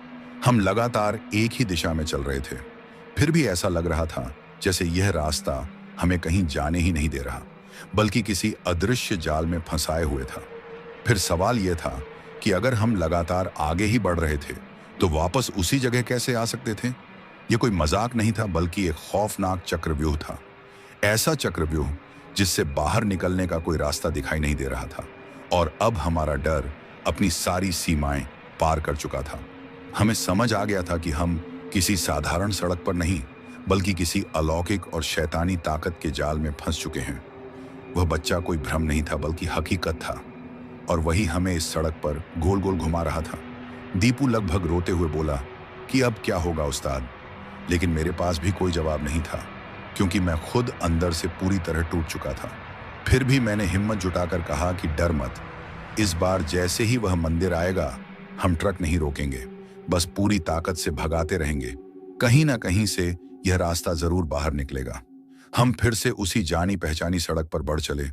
हम लगातार एक ही दिशा में चल रहे थे, फिर भी ऐसा लग रहा था जैसे यह रास्ता हमें कहीं जाने ही नहीं दे रहा, बल्कि किसी अदृश्य जाल में फंसाए हुए था। फिर सवाल यह था कि अगर हम लगातार आगे ही बढ़ रहे थे तो वापस उसी जगह कैसे आ सकते थे। यह कोई मजाक नहीं था, बल्कि एक खौफनाक चक्रव्यूह था। ऐसा चक्रव्यूह जिससे बाहर निकलने का कोई रास्ता दिखाई नहीं दे रहा था। और अब हमारा डर अपनी सारी सीमाएं पार कर चुका था। हमें समझ आ गया था कि हम किसी साधारण सड़क पर नहीं, बल्कि किसी अलौकिक और शैतानी ताकत के जाल में फंस चुके हैं। वह बच्चा कोई भ्रम नहीं था, बल्कि हकीकत था, और वही हमें इस सड़क पर गोल गोल घुमा रहा था। दीपू लगभग रोते हुए बोला कि अब क्या होगा उस्ताद, लेकिन मेरे पास भी कोई जवाब नहीं था, क्योंकि मैं खुद अंदर से पूरी तरह टूट चुका था। फिर भी मैंने हिम्मत जुटाकर कहा कि डर मत, इस बार जैसे ही वह मंदिर आएगा हम ट्रक नहीं रोकेंगे, बस पूरी ताकत से भगाते रहेंगे। कहीं ना कहीं से यह रास्ता जरूर बाहर निकलेगा। हम फिर से उसी जानी पहचानी सड़क पर बढ़ चले,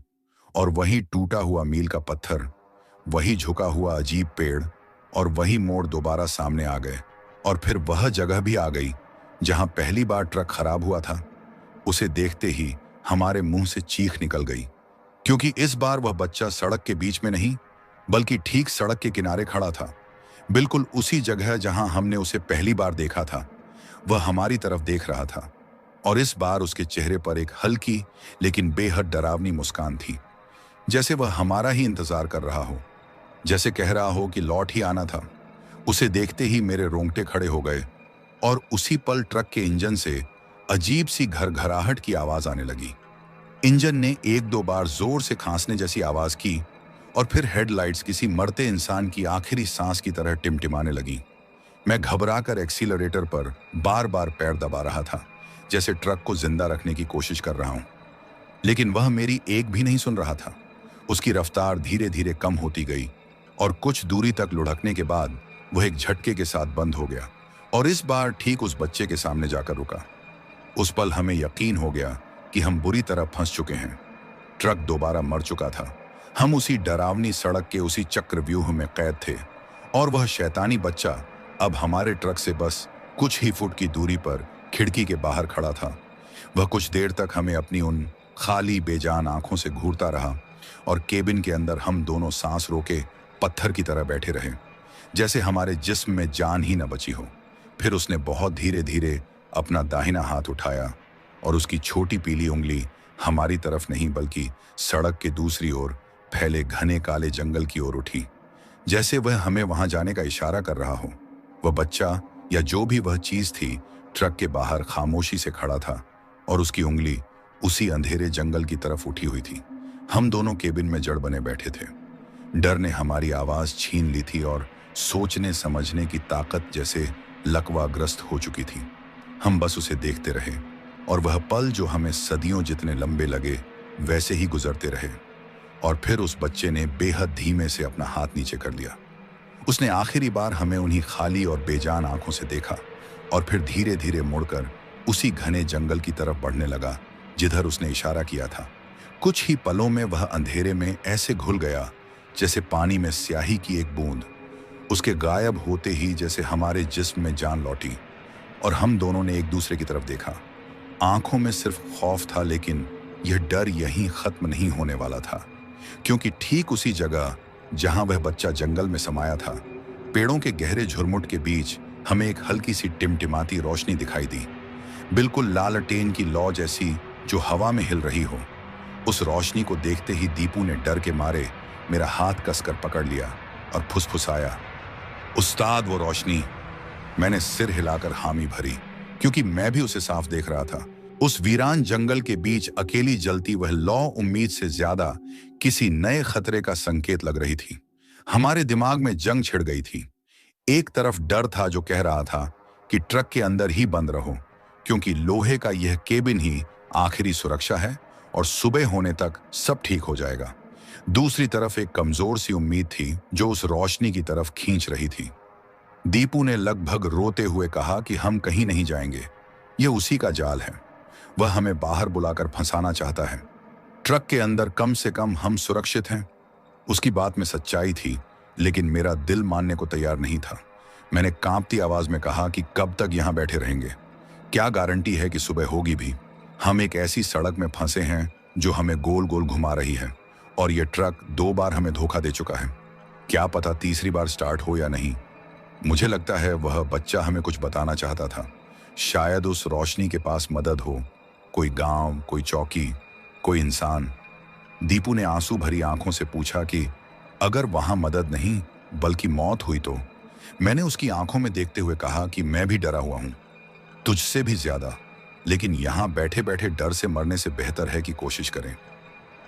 और वही टूटा हुआ मील का पत्थर, वही झुका हुआ अजीब पेड़ और वही मोड़ दोबारा सामने आ गए। और फिर वह जगह भी आ गई जहां पहली बार ट्रक खराब हुआ था। उसे देखते ही हमारे मुंह से चीख निकल गई, क्योंकि इस बार वह बच्चा सड़क के बीच में नहीं, बल्कि ठीक सड़क के किनारे खड़ा था, बिल्कुल उसी जगह जहां हमने उसे पहली बार देखा था। वह हमारी तरफ देख रहा था, और इस बार उसके चेहरे पर एक हल्की लेकिन बेहद डरावनी मुस्कान थी, जैसे वह हमारा ही इंतजार कर रहा हो, जैसे कह रहा हो कि लौट ही आना था। उसे देखते ही मेरे रोंगटे खड़े हो गए, और उसी पल ट्रक के इंजन से अजीब सी घरघराहट की आवाज आने लगी। इंजन ने एक दो बार जोर से खांसने जैसी आवाज की, और फिर हेडलाइट्स किसी मरते इंसान की आखिरी सांस की तरह टिमटिमाने लगी। मैं घबराकर एक्सीलरेटर पर बार बार पैर दबा रहा था, जैसे ट्रक को जिंदा रखने की कोशिश कर रहा हूं, लेकिन वह मेरी एक भी नहीं सुन रहा था। उसकी रफ्तार धीरे धीरे कम होती गई, और कुछ दूरी तक लुढ़कने के बाद वह एक झटके के साथ बंद हो गया, और इस बार ठीक उस बच्चे के सामने जाकर रुका। उस पल हमें यकीन हो गया कि हम बुरी तरह फंस चुके हैं। ट्रक दोबारा मर चुका था। हम उसी डरावनी सड़क के उसी चक्रव्यूह में कैद थे, और वह शैतानी बच्चा अब हमारे ट्रक से बस कुछ ही फुट की दूरी पर खिड़की के बाहर खड़ा था। वह कुछ देर तक हमें अपनी उन खाली बेजान आंखों से घूरता रहा, और केबिन के अंदर हम दोनों सांस रोके पत्थर की तरह बैठे रहे, जैसे हमारे जिस्म में जान ही न बची हो। फिर उसने बहुत धीरे धीरे अपना दाहिना हाथ उठाया, और उसकी छोटी पीली उंगली हमारी तरफ नहीं, बल्कि सड़क के दूसरी ओर फैले घने काले जंगल की ओर उठी, जैसे वह हमें वहां जाने का इशारा कर रहा हो। वह बच्चा, या जो भी वह चीज थी, ट्रक के बाहर खामोशी से खड़ा था, और उसकी उंगली उसी अंधेरे जंगल की तरफ उठी हुई थी। हम दोनों केबिन में जड़ बने बैठे थे। डर ने हमारी आवाज छीन ली थी, और सोचने समझने की ताकत जैसे लकवाग्रस्त हो चुकी थी। हम बस उसे देखते रहे, और वह पल जो हमें सदियों जितने लंबे लगे वैसे ही गुजरते रहे। और फिर उस बच्चे ने बेहद धीमे से अपना हाथ नीचे कर लिया। उसने आखिरी बार हमें उन्हीं खाली और बेजान आंखों से देखा, और फिर धीरे धीरे मुड़कर उसी घने जंगल की तरफ बढ़ने लगा जिधर उसने इशारा किया था। कुछ ही पलों में वह अंधेरे में ऐसे घुल गया जैसे पानी में स्याही की एक बूंद। उसके गायब होते ही जैसे हमारे जिस्म में जान लौटी, और हम दोनों ने एक दूसरे की तरफ देखा। आंखों में सिर्फ खौफ था, लेकिन यह डर यहीं खत्म नहीं होने वाला था, क्योंकि ठीक उसी जगह जहां वह बच्चा जंगल में समाया था, पेड़ों के गहरे झुरमुट के बीच हमें एक हल्की सी टिमटिमाती रोशनी दिखाई दी, बिल्कुल लालटेन की लौ जैसी जो हवा में हिल रही हो। उस रोशनी को देखते ही दीपू ने डर के मारे मेरा हाथ कसकर पकड़ लिया और फुसफुसाया, उस्ताद, वो रोशनी। मैंने सिर हिलाकर हामी भरी, क्योंकि मैं भी उसे साफ देख रहा था। उस वीरान जंगल के बीच अकेली जलती वह लौ उम्मीद से ज्यादा किसी नए खतरे का संकेत लग रही थी। हमारे दिमाग में जंग छिड़ गई थी। एक तरफ डर था जो कह रहा था कि ट्रक के अंदर ही बंद रहो, क्योंकि लोहे का यह केबिन ही आखिरी सुरक्षा है और सुबह होने तक सब ठीक हो जाएगा। दूसरी तरफ एक कमजोर सी उम्मीद थी जो उस रोशनी की तरफ खींच रही थी। दीपू ने लगभग रोते हुए कहा कि हम कहीं नहीं जाएंगे, यह उसी का जाल है। वह हमें बाहर बुलाकर फंसाना चाहता है। ट्रक के अंदर कम से कम हम सुरक्षित हैं। उसकी बात में सच्चाई थी, लेकिन मेरा दिल मानने को तैयार नहीं था। मैंने कांपती आवाज में कहा कि कब तक यहां बैठे रहेंगे? क्या गारंटी है कि सुबह होगी भी? हम एक ऐसी सड़क में फंसे हैं जो हमें गोल गोल घुमा रही है, और यह ट्रक 2 बार हमें धोखा दे चुका है। क्या पता तीसरी बार स्टार्ट हो या नहीं। मुझे लगता है वह बच्चा हमें कुछ बताना चाहता था। शायद उस रोशनी के पास मदद हो, कोई गांव, कोई चौकी, कोई इंसान। दीपू ने आंसू भरी आंखों से पूछा कि अगर वहां मदद नहीं बल्कि मौत हुई तो? मैंने उसकी आंखों में देखते हुए कहा कि मैं भी डरा हुआ हूं, तुझसे भी ज्यादा, लेकिन यहां बैठे बैठे डर से मरने से बेहतर है कि कोशिश करें।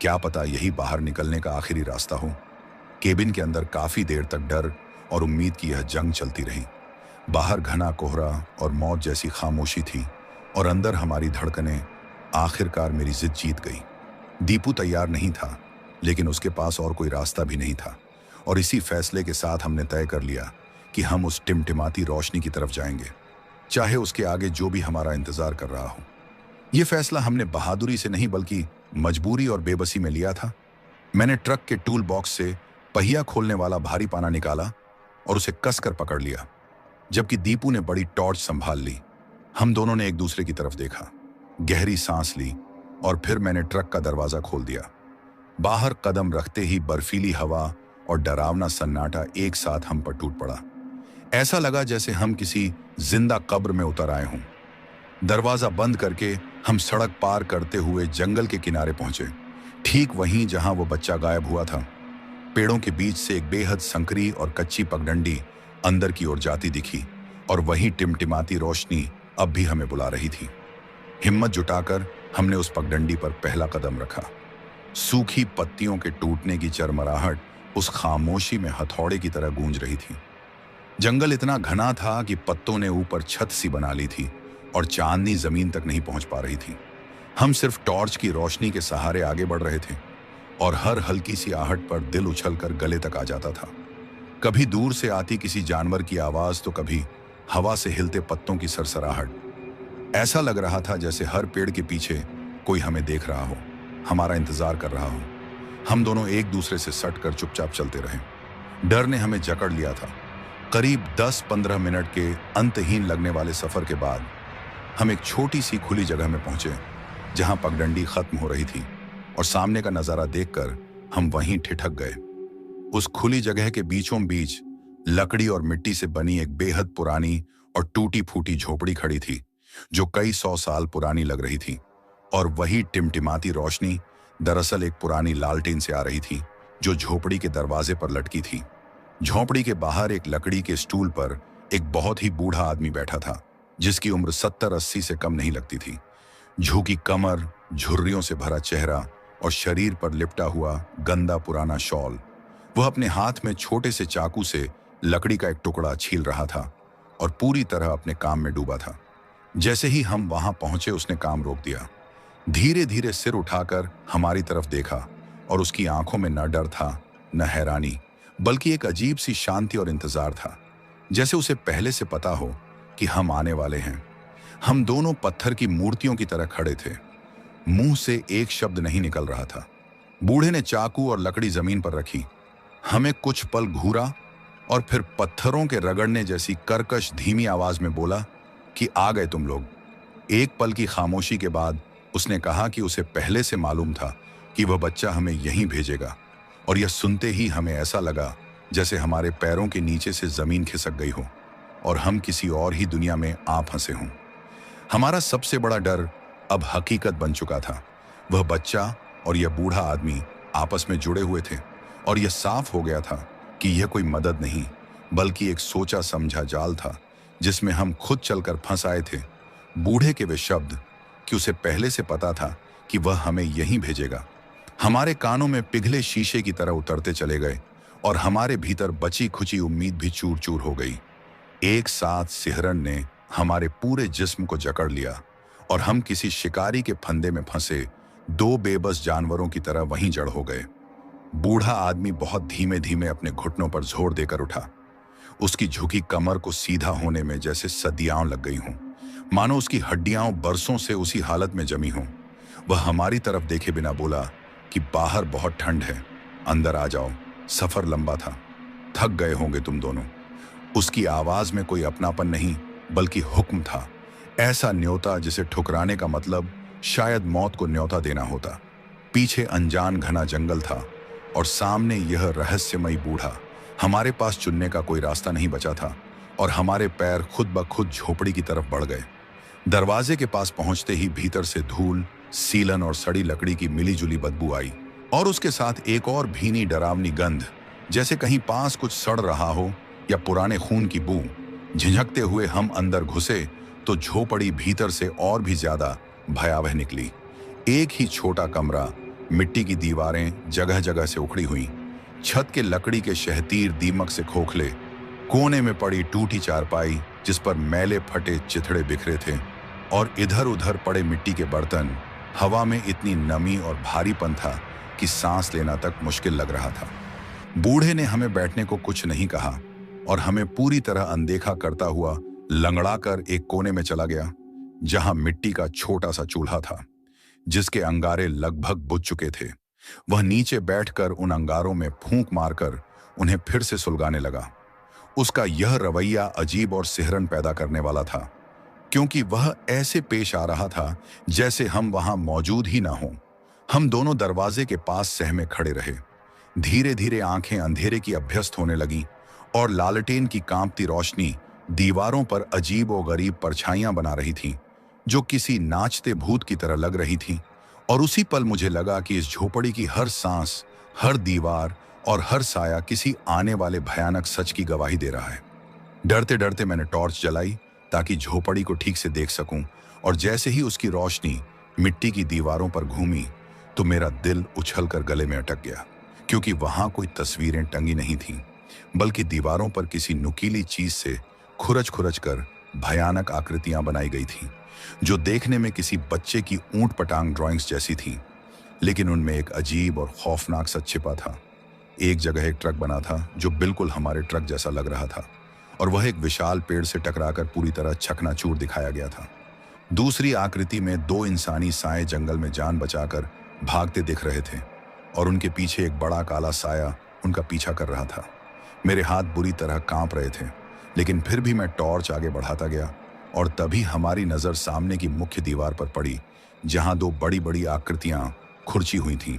क्या पता यही बाहर निकलने का आखिरी रास्ता हो। केबिन के अंदर काफी देर तक डर और उम्मीद की यह जंग चलती रही। बाहर घना कोहरा और मौत जैसी खामोशी थी, और अंदर हमारी धड़कनें। आखिरकार मेरी जिद जीत गई। दीपू तैयार नहीं था, लेकिन उसके पास और कोई रास्ता भी नहीं था, और इसी फैसले के साथ हमने तय कर लिया कि हम उस टिमटिमाती रोशनी की तरफ जाएंगे, चाहे उसके आगे जो भी हमारा इंतजार कर रहा हो। यह फैसला हमने बहादुरी से नहीं बल्कि मजबूरी और बेबसी में लिया था। मैंने ट्रक के टूल बॉक्स से पहिया खोलने वाला भारी पाना निकाला और उसे कसकर पकड़ लिया, जबकि दीपू ने बड़ी टॉर्च संभाल ली। हम दोनों ने एक दूसरे की तरफ देखा, गहरी सांस ली, और फिर मैंने ट्रक का दरवाजा खोल दिया। बाहर कदम रखते ही बर्फीली हवा और डरावना सन्नाटा एक साथ हम पर टूट पड़ा। ऐसा लगा जैसे हम किसी जिंदा कब्र में उतर आए हों। दरवाजा बंद करके हम सड़क पार करते हुए जंगल के किनारे पहुंचे, ठीक वहीं जहां वो बच्चा गायब हुआ था। पेड़ों के बीच से एक बेहद संकरी और कच्ची पगडंडी अंदर की ओर जाती दिखी, और वहीं टिमटिमाती रोशनी अब भी हमें बुला रही थी। हिम्मत जुटाकर हमने उस पगडंडी पर पहला कदम रखा। सूखी पत्तियों के टूटने की चरमराहट उस खामोशी में हथौड़े की तरह गूंज रही थी। जंगल इतना घना था कि पत्तों ने ऊपर छत सी बना ली थी, और चांदनी जमीन तक नहीं पहुंच पा रही थी। हम सिर्फ टॉर्च की रोशनी के सहारे आगे बढ़ रहे थे, और हर हल्की सी आहट पर दिल उछलकर गले तक आ जाता था। कभी दूर से आती किसी जानवर की आवाज, तो कभी हवा से हिलते पत्तों की सरसराहट। ऐसा लग रहा था जैसे हर पेड़ के पीछे कोई हमें देख रहा हो, हमारा इंतजार कर रहा हो। हम दोनों एक दूसरे से सटकर चुपचाप चलते रहे। डर ने हमें जकड़ लिया था। करीब 10-15 मिनट के अंतहीन लगने वाले सफर के बाद हम एक छोटी सी खुली जगह में पहुंचे, जहां पगडंडी खत्म हो रही थी, और सामने का नजारा देखकर हम वहीं ठिठक गए। उस खुली जगह के बीचों बीच लकड़ी और मिट्टी से बनी एक बेहद पुरानी और टूटी फूटी झोपड़ी खड़ी थी, जो कई 100 साल पुरानी लग रही थी। और वही टिमटिमाती रोशनी दरअसल एक पुरानी लालटेन से आ रही थी, जो झोपड़ी के दरवाजे पर लटकी थी। झोपड़ी के बाहर एक लकड़ी के स्टूल पर एक बहुत ही बूढ़ा आदमी बैठा था, जिसकी उम्र 70-80 से कम नहीं लगती थी। झुकी कमर, झुर्रियों से भरा चेहरा और शरीर पर लिपटा हुआ गंदा पुराना शॉल। वह अपने हाथ में छोटे से चाकू से लकड़ी का एक टुकड़ा छील रहा था, और पूरी तरह अपने काम में डूबा था। जैसे ही हम वहां पहुंचे, उसने काम रोक दिया, धीरे धीरे सिर उठाकर हमारी तरफ देखा, और उसकी आंखों में न डर था न हैरानी, बल्कि एक अजीब सी शांति और इंतजार था, जैसे उसे पहले से पता हो कि हम आने वाले हैं। हम दोनों पत्थर की मूर्तियों की तरह खड़े थे। मुंह से एक शब्द नहीं निकल रहा था। बूढ़े ने चाकू और लकड़ी जमीन पर रखी, हमें कुछ पल घूरा, और फिर पत्थरों के रगड़ने जैसी कर्कश धीमी आवाज में बोला कि आ गए तुम लोग। एक पल की खामोशी के बाद उसने कहा कि उसे पहले से मालूम था कि वह बच्चा हमें यहीं भेजेगा, और यह सुनते ही हमें ऐसा लगा जैसे हमारे पैरों के नीचे से जमीन खिसक गई हो, और हम किसी और ही दुनिया में आ फंसे हों। हमारा सबसे बड़ा डर अब हकीकत बन चुका था। वह बच्चा और यह बूढ़ा आदमी आपस में जुड़े हुए थे, और यह साफ हो गया था कि यह कोई मदद नहीं बल्कि एक सोचा समझा जाल था, जिसमें हम खुद चलकर फंस आए थे। बूढ़े के वे शब्द कि उसे पहले से पता था कि वह हमें यहीं भेजेगा, हमारे कानों में पिघले शीशे की तरह उतरते चले गए, और हमारे भीतर बची खुची उम्मीद भी चूर चूर हो गई। एक साथ सिहरन ने हमारे पूरे जिस्म को जकड़ लिया और हम किसी शिकारी के फंदे में फंसे दो बेबस जानवरों की तरह वहीं जड़ हो गए। बूढ़ा आदमी बहुत धीमे धीमे अपने घुटनों पर जोर देकर उठा। उसकी झुकी कमर को सीधा होने में जैसे सदियां लग गई हों, मानो उसकी हड्डियां बरसों से उसी हालत में जमी हों। वह हमारी तरफ देखे बिना बोला कि बाहर बहुत ठंड है, अंदर आ जाओ, सफर लंबा था, थक गए होंगे तुम दोनों। उसकी आवाज में कोई अपनापन नहीं बल्कि हुक्म था, ऐसा न्योता जिसे ठुकराने का मतलब शायद मौत को न्योता देना होता। पीछे अनजान घना जंगल था और सामने यह रहस्यमयी बूढ़ा। हमारे पास चुनने का कोई रास्ता नहीं बचा था और हमारे पैर खुद ब खुद झोपड़ी की तरफ बढ़ गए। दरवाजे के पास पहुंचते ही भीतर से धूल, सीलन और सड़ी लकड़ी की मिलीजुली बदबू आई और उसके साथ एक और भीनी डरावनी गंध, जैसे कहीं पास कुछ सड़ रहा हो या पुराने खून की बू। झिझकते हुए हम अंदर घुसे तो झोपड़ी भीतर से और भी ज्यादा भयावह निकली। एक ही छोटा कमरा, मिट्टी की दीवारें जगह जगह से उखड़ी हुई, छत के लकड़ी के शहतीर दीमक से खोखले, कोने में पड़ी टूटी चारपाई जिस पर मैले फटे चिथड़े बिखरे थे, और इधर उधर पड़े मिट्टी के बर्तन। हवा में इतनी नमी और भारीपन था कि सांस लेना तक मुश्किल लग रहा था। बूढ़े ने हमें बैठने को कुछ नहीं कहा और हमें पूरी तरह अनदेखा करता हुआ लंगड़ाकर एक कोने में चला गया, जहां मिट्टी का छोटा सा चूल्हा था जिसके अंगारे लगभग बुझ चुके थे। वह नीचे बैठकर उन अंगारों में फूंक मारकर उन्हें फिर से सुलगाने लगा। उसका यह रवैया अजीब और सिहरन पैदा करने वाला था, क्योंकि वह ऐसे पेश आ रहा था जैसे हम वहां मौजूद ही ना हों। हम दोनों दरवाजे के पास सहमे खड़े रहे। धीरे धीरे आंखें अंधेरे की अभ्यस्त होने लगीं और लालटेन की कांपती रोशनी दीवारों पर अजीब और गरीब परछाइयां बना रही थी, जो किसी नाचते भूत की तरह लग रही थी। और उसी पल मुझे लगा कि इस झोपड़ी की हर सांस, हर दीवार और हर साया किसी आने वाले भयानक सच की गवाही दे रहा है। डरते डरते मैंने टॉर्च जलाई ताकि झोपड़ी को ठीक से देख सकूं, और जैसे ही उसकी रोशनी मिट्टी की दीवारों पर घूमी तो मेरा दिल उछलकर गले में अटक गया, क्योंकि वहां कोई तस्वीरें टंगी नहीं थीं, बल्कि दीवारों पर किसी नुकीली चीज से खुरच खुरच कर भयानक आकृतियां बनाई गई थीं, जो देखने में किसी बच्चे की ऊंट पटांग ड्राइंग्स जैसी थीं, लेकिन उनमें एक अजीब और खौफनाक सच छिपा था। एक जगह एक ट्रक बना था जो बिल्कुल हमारे ट्रक जैसा लग रहा था, और वह एक विशाल पेड़ से टकराकर पूरी तरह चकनाचूर दिखाया गया था। दूसरी आकृति में दो इंसानी साए जंगल में जान बचाकर भागते दिख रहे थे, और उनके पीछे एक बड़ा काला साया उनका पीछा कर रहा था। मेरे हाथ बुरी तरह कांप रहे थे, लेकिन फिर भी मैं टॉर्च आगे बढ़ाता गया, और तभी हमारी नजर सामने की मुख्य दीवार पर पड़ी, जहां दो बड़ी बड़ी आकृतियां खुरची हुई थीं।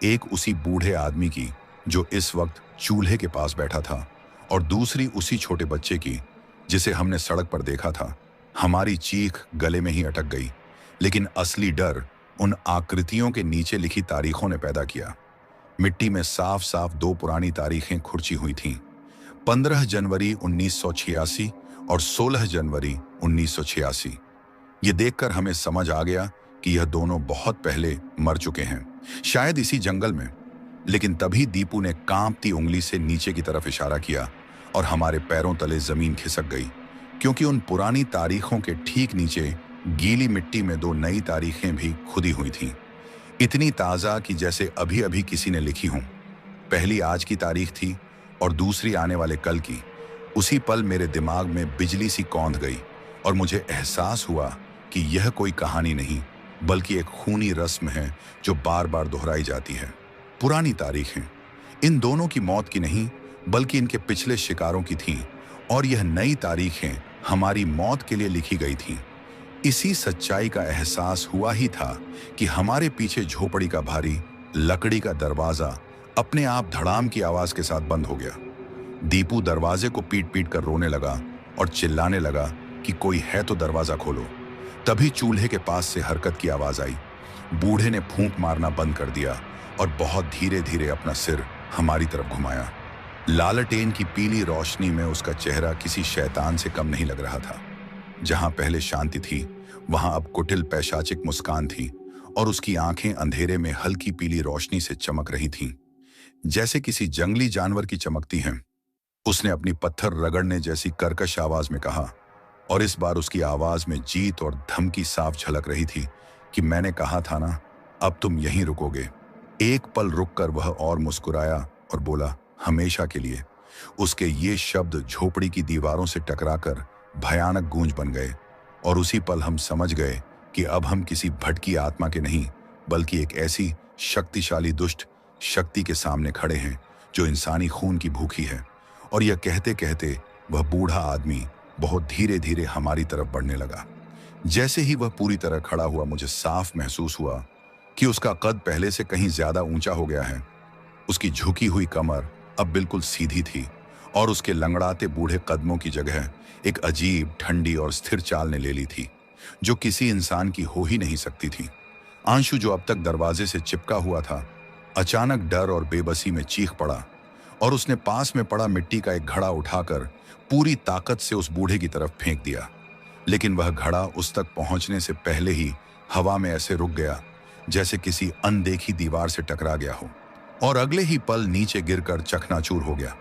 एक उसी बूढ़े आदमी की जो इस वक्त चूल्हे के पास बैठा था, और दूसरी उसी छोटे बच्चे की जिसे हमने सड़क पर देखा था। हमारी चीख गले में ही अटक गई, लेकिन असली डर उन आकृतियों के नीचे लिखी तारीखों ने पैदा किया। मिट्टी में साफ साफ दो पुरानी तारीखें खुरची हुई थीं, 15 जनवरी 1986 और 16 जनवरी 1986। ये देखकर हमें समझ आ गया कि यह दोनों बहुत पहले मर चुके हैं, शायद इसी जंगल में। लेकिन तभी दीपू ने कांपती उंगली से नीचे की तरफ इशारा किया और हमारे पैरों तले जमीन खिसक गई, क्योंकि उन पुरानी तारीखों के ठीक नीचे गीली मिट्टी में दो नई तारीखें भी खुदी हुई थीं, इतनी ताज़ा कि जैसे अभी अभी किसी ने लिखी हों। पहली आज की तारीख थी और दूसरी आने वाले कल की। उसी पल मेरे दिमाग में बिजली सी कौंध गई और मुझे एहसास हुआ कि यह कोई कहानी नहीं बल्कि एक खूनी रस्म है जो बार बार दोहराई जाती है। पुरानी तारीखें इन दोनों की मौत की नहीं बल्कि इनके पिछले शिकारों की थीं, और यह नई तारीखें हमारी मौत के लिए लिखी गई थीं। इसी सच्चाई का एहसास हुआ ही था कि हमारे पीछे झोपड़ी का भारी लकड़ी का दरवाजा अपने आप धड़ाम की आवाज के साथ बंद हो गया। दीपू दरवाजे को पीट पीट कर रोने लगा और चिल्लाने लगा कि कोई है तो दरवाजा खोलो। तभी चूल्हे के पास से हरकत की आवाज आई। बूढ़े ने फूंक मारना बंद कर दिया और बहुत धीरे धीरे अपना सिर हमारी तरफ घुमाया। लालटेन की पीली रोशनी में उसका चेहरा किसी शैतान से कम नहीं लग रहा था। जहां पहले शांति थी वहां अब कुटिल पैशाचिक मुस्कान थी, और उसकी आंखें अंधेरे में हल्की पीली रोशनी से चमक रही थीं, जैसे किसी जंगली जानवर की चमकती हैं। उसने अपनी पत्थर रगड़ने जैसी कर्कश आवाज में कहा, और इस बार उसकी आवाज में जीत और धमकी साफ झलक रही थी कि मैंने कहा था ना, अब तुम यहीं रुकोगे। एक पल रुककर वह और मुस्कुराया और बोला, हमेशा के लिए। उसके ये शब्द झोपड़ी की दीवारों से टकराकर भयानक गूंज बन गए और उसी पल हम समझ गए कि अब हम किसी भटकी आत्मा के नहीं, बल्कि एक ऐसी शक्तिशाली दुष्ट शक्ति के सामने खड़े हैं जो इंसानी खून की भूखी है। और यह कहते कहते वह बूढ़ा आदमी बहुत धीरे धीरे हमारी तरफ बढ़ने लगा। जैसे ही वह पूरी तरह खड़ा हुआ, मुझे साफ महसूस हुआ कि उसका कद पहले से कहीं ज्यादा ऊंचा हो गया है। उसकी झुकी हुई कमर अब बिल्कुल सीधी थी और उसके लंगड़ाते बूढ़े कदमों की जगह एक अजीब, ठंडी और स्थिर चाल ने ले ली थी, जो किसी इंसान की हो ही नहीं सकती थी। आंशु, जो अब तक दरवाजे से चिपका हुआ था, अचानक डर और बेबसी में चीख पड़ा और उसने पास में पड़ा मिट्टी का एक घड़ा उठाकर पूरी ताकत से उस बूढ़े की तरफ फेंक दिया। लेकिन वह घड़ा उस तक पहुंचने से पहले ही हवा में ऐसे रुक गया जैसे किसी अनदेखी दीवार से टकरा गया हो, और अगले ही पल नीचे गिरकर चकनाचूर हो गया।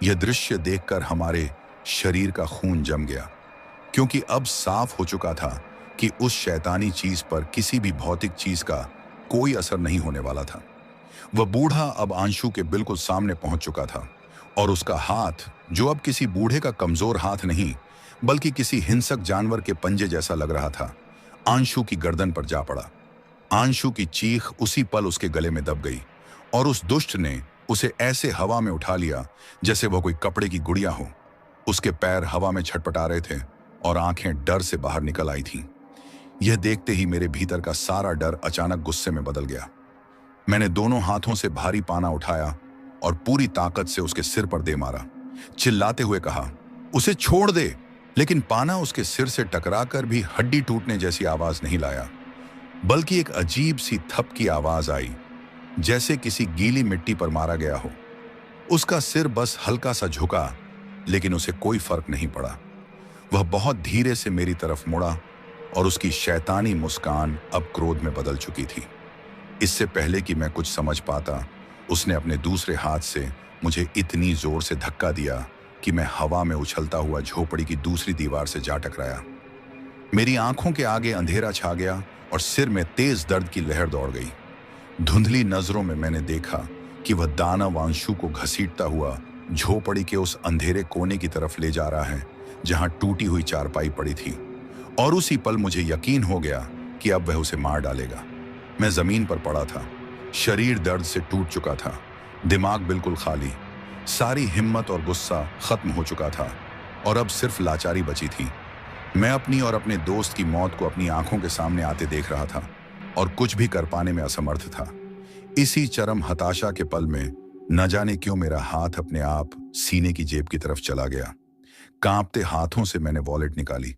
यह दृश्य देखकर हमारे शरीर का खून जम गया, क्योंकि अब साफ हो चुका था कि उस शैतानी चीज पर किसी भी भौतिक चीज का कोई असर नहीं होने वाला था। वह बूढ़ा अब आंशु के बिल्कुल सामने पहुंच चुका था और उसका हाथ, जो अब किसी बूढ़े का कमजोर हाथ नहीं बल्कि किसी हिंसक जानवर के पंजे जैसा लग रहा था, आंशु की गर्दन पर जा पड़ा। आंशु की चीख उसी पल उसके गले में दब गई और उस दुष्ट ने उसे ऐसे हवा में उठा लिया जैसे वह कोई कपड़े की गुड़िया हो। उसके पैर हवा में छटपटा रहे थे और आंखें डर से बाहर निकल आई थीं। यह देखते ही मेरे भीतर का सारा डर अचानक गुस्से में बदल गया। मैंने दोनों हाथों से भारी पाना उठाया और पूरी ताकत से उसके सिर पर दे मारा, चिल्लाते हुए कहा, उसे छोड़ दे। लेकिन पाना उसके सिर से टकराकर भी हड्डी टूटने जैसी आवाज नहीं लाया, बल्कि एक अजीब सी थप की आवाज आई, जैसे किसी गीली मिट्टी पर मारा गया हो। उसका सिर बस हल्का सा झुका, लेकिन उसे कोई फर्क नहीं पड़ा। वह बहुत धीरे से मेरी तरफ मुड़ा और उसकी शैतानी मुस्कान अब क्रोध में बदल चुकी थी। इससे पहले कि मैं कुछ समझ पाता, उसने अपने दूसरे हाथ से मुझे इतनी जोर से धक्का दिया कि मैं हवा में उछलता हुआ झोपड़ी की दूसरी दीवार से जा टकराया। मेरी आंखों के आगे अंधेरा छा गया और सिर में तेज दर्द की लहर दौड़ गई। धुंधली नजरों में मैंने देखा कि वह दानव आंशु को घसीटता हुआ झोपड़ी के उस अंधेरे कोने की तरफ ले जा रहा है जहां टूटी हुई चारपाई पड़ी थी, और उसी पल मुझे यकीन हो गया कि अब वह उसे मार डालेगा। मैं जमीन पर पड़ा था, शरीर दर्द से टूट चुका था, दिमाग बिल्कुल खाली, सारी हिम्मत और गुस्सा खत्म हो चुका था और अब सिर्फ लाचारी बची थी। मैं अपनी और अपने दोस्त की मौत को अपनी आंखों के सामने आते देख रहा था और कुछ भी कर पाने में असमर्थ था। इसी चरम हताशा के पल में न जाने क्यों मेरा हाथ अपने आप सीने की जेब की तरफ चला गया। कांपते हाथों से मैंने वॉलेट निकाली।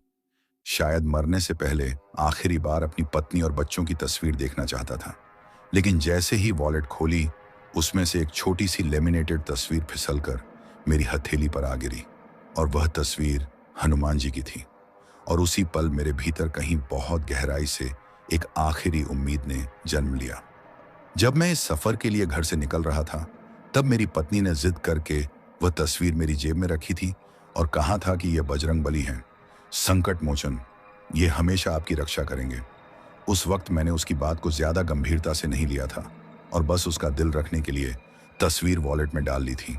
शायद मरने से पहले आखिरी बार अपनी पत्नी और बच्चों की तस्वीर देखना चाहता था। लेकिन जैसे ही वॉलेट खोली, उसमें से एक छोटी सी लेमिनेटेड तस्वीर फिसलकर मेरी हथेली पर आ गिरी, और वह तस्वीर हनुमान जी की थी। और उसी पल मेरे भीतर कहीं बहुत गहराई से एक आखिरी उम्मीद ने जन्म लिया। जब मैं इस सफर के लिए घर से निकल रहा था, तब मेरी पत्नी ने जिद करके वह तस्वीर मेरी जेब में रखी थी और कहा था कि यह बजरंग बली हैं, संकट मोचन, ये हमेशा आपकी रक्षा करेंगे। उस वक्त मैंने उसकी बात को ज्यादा गंभीरता से नहीं लिया था और बस उसका दिल रखने के लिए तस्वीर वॉलेट में डाल ली थी।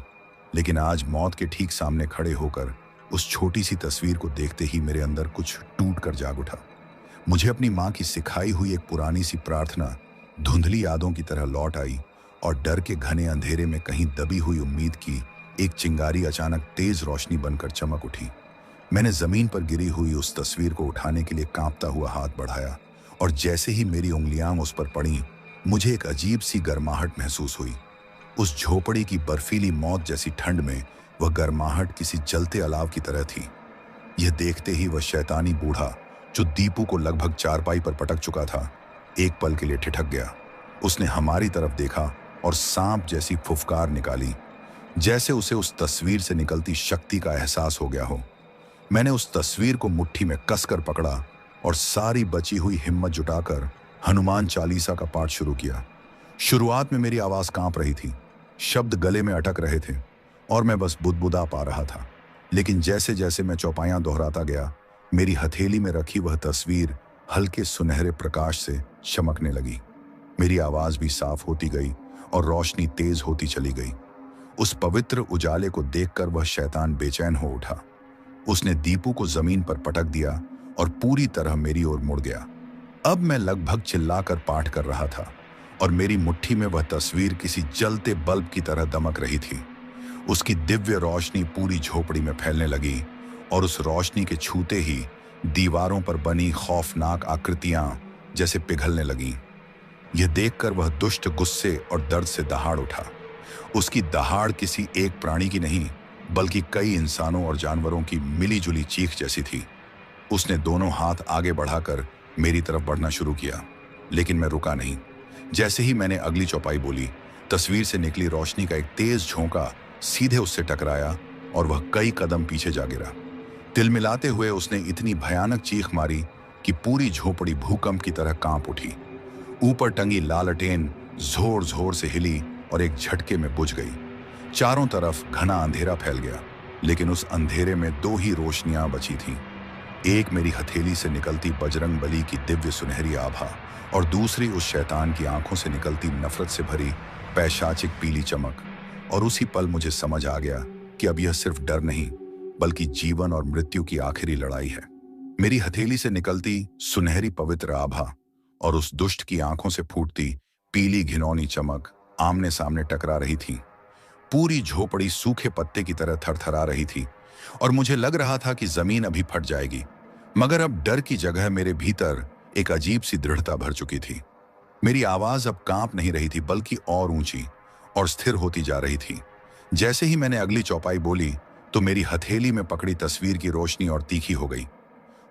लेकिन आज मौत के ठीक सामने खड़े होकर उस छोटी सी तस्वीर को देखते ही मेरे अंदर कुछ टूट कर जाग उठा। मुझे अपनी माँ की सिखाई हुई एक पुरानी सी प्रार्थना धुंधली यादों की तरह लौट आई और डर के घने अंधेरे में कहीं दबी हुई उम्मीद की एक चिंगारी अचानक तेज रोशनी बनकर चमक उठी। मैंने जमीन पर गिरी हुई उस तस्वीर को उठाने के लिए कांपता हुआ हाथ बढ़ाया और जैसे ही मेरी उंगलियां उस पर पड़ी, मुझे एक अजीब सी गर्माहट महसूस हुई। उस झोपड़ी की बर्फीली मौत जैसी ठंड में वह गर्माहट किसी जलते अलाव की तरह थी। यह देखते ही वह शैतानी बूढ़ा, जो दीपू को लगभग चारपाई पर पटक चुका था, एक पल के लिए ठिठक गया। उसने हमारी तरफ देखा और सांप जैसी फुफकार निकाली, जैसे उसे उस तस्वीर से निकलती शक्ति का एहसास हो गया हो। मैंने उस तस्वीर को मुट्ठी में कसकर पकड़ा और सारी बची हुई हिम्मत जुटाकर हनुमान चालीसा का पाठ शुरू किया। शुरुआत में मेरी आवाज कांप रही थी, शब्द गले में अटक रहे थे और मैं बस बुदबुदा पा रहा था। लेकिन जैसे जैसे मैं चौपाइयां दोहराता गया, मेरी हथेली में रखी वह तस्वीर हल्के सुनहरे प्रकाश से चमकने लगी। मेरी आवाज भी साफ होती गई और रोशनी तेज होती चली गई। उस पवित्र उजाले को देखकर वह शैतान बेचैन हो उठा। उसने दीपू को जमीन पर पटक दिया और पूरी तरह मेरी ओर मुड़ गया। अब मैं लगभग चिल्लाकर पाठ कर रहा था और मेरी मुट्ठी में वह तस्वीर किसी जलते बल्ब की तरह दमक रही थी। उसकी दिव्य रोशनी पूरी झोपड़ी में फैलने लगी और उस रोशनी के छूते ही दीवारों पर बनी खौफनाक आकृतियां जैसे पिघलने लगीं। यह देखकर वह दुष्ट गुस्से और दर्द से दहाड़ उठा। उसकी दहाड़ किसी एक प्राणी की नहीं, बल्कि कई इंसानों और जानवरों की मिलीजुली चीख जैसी थी। उसने दोनों हाथ आगे बढ़ाकर मेरी तरफ बढ़ना शुरू किया, लेकिन मैं रुका नहीं। जैसे ही मैंने अगली चौपाई बोली, तस्वीर से निकली रोशनी का एक तेज झोंका सीधे उससे टकराया और वह कई कदम पीछे जा गिरा। तिलमिलाते हुए उसने इतनी भयानक चीख मारी कि पूरी झोपड़ी भूकंप की तरह कांप उठी। ऊपर टंगी लालटेन जोर जोर से हिली और एक झटके में बुझ गई। चारों तरफ घना अंधेरा फैल गया, लेकिन उस अंधेरे में दो ही रोशनियां बची थीं। एक मेरी हथेली से निकलती बजरंग बली की दिव्य सुनहरी आभा और दूसरी उस शैतान की आंखों से निकलती नफरत से भरी पैशाचिक पीली चमक। और उसी पल मुझे समझ आ गया कि अब यह सिर्फ डर नहीं, बल्कि जीवन और मृत्यु की आखिरी लड़ाई है। मेरी हथेली से निकलती सुनहरी पवित्र आभा और उस दुष्ट की आंखों से फूटती पीली घिनौनी चमक आमने सामने टकरा रही थी। पूरी झोपड़ी सूखे पत्ते की तरह थरथरा रही थी और मुझे लग रहा था कि जमीन अभी फट जाएगी। मगर अब डर की जगह मेरे भीतर एक अजीब सी दृढ़ता भर चुकी थी। मेरी आवाज अब कांप नहीं रही थी, बल्कि और ऊंची और स्थिर होती जा रही थी। जैसे ही मैंने अगली चौपाई बोली, तो मेरी हथेली में पकड़ी तस्वीर की रोशनी और तीखी हो गई।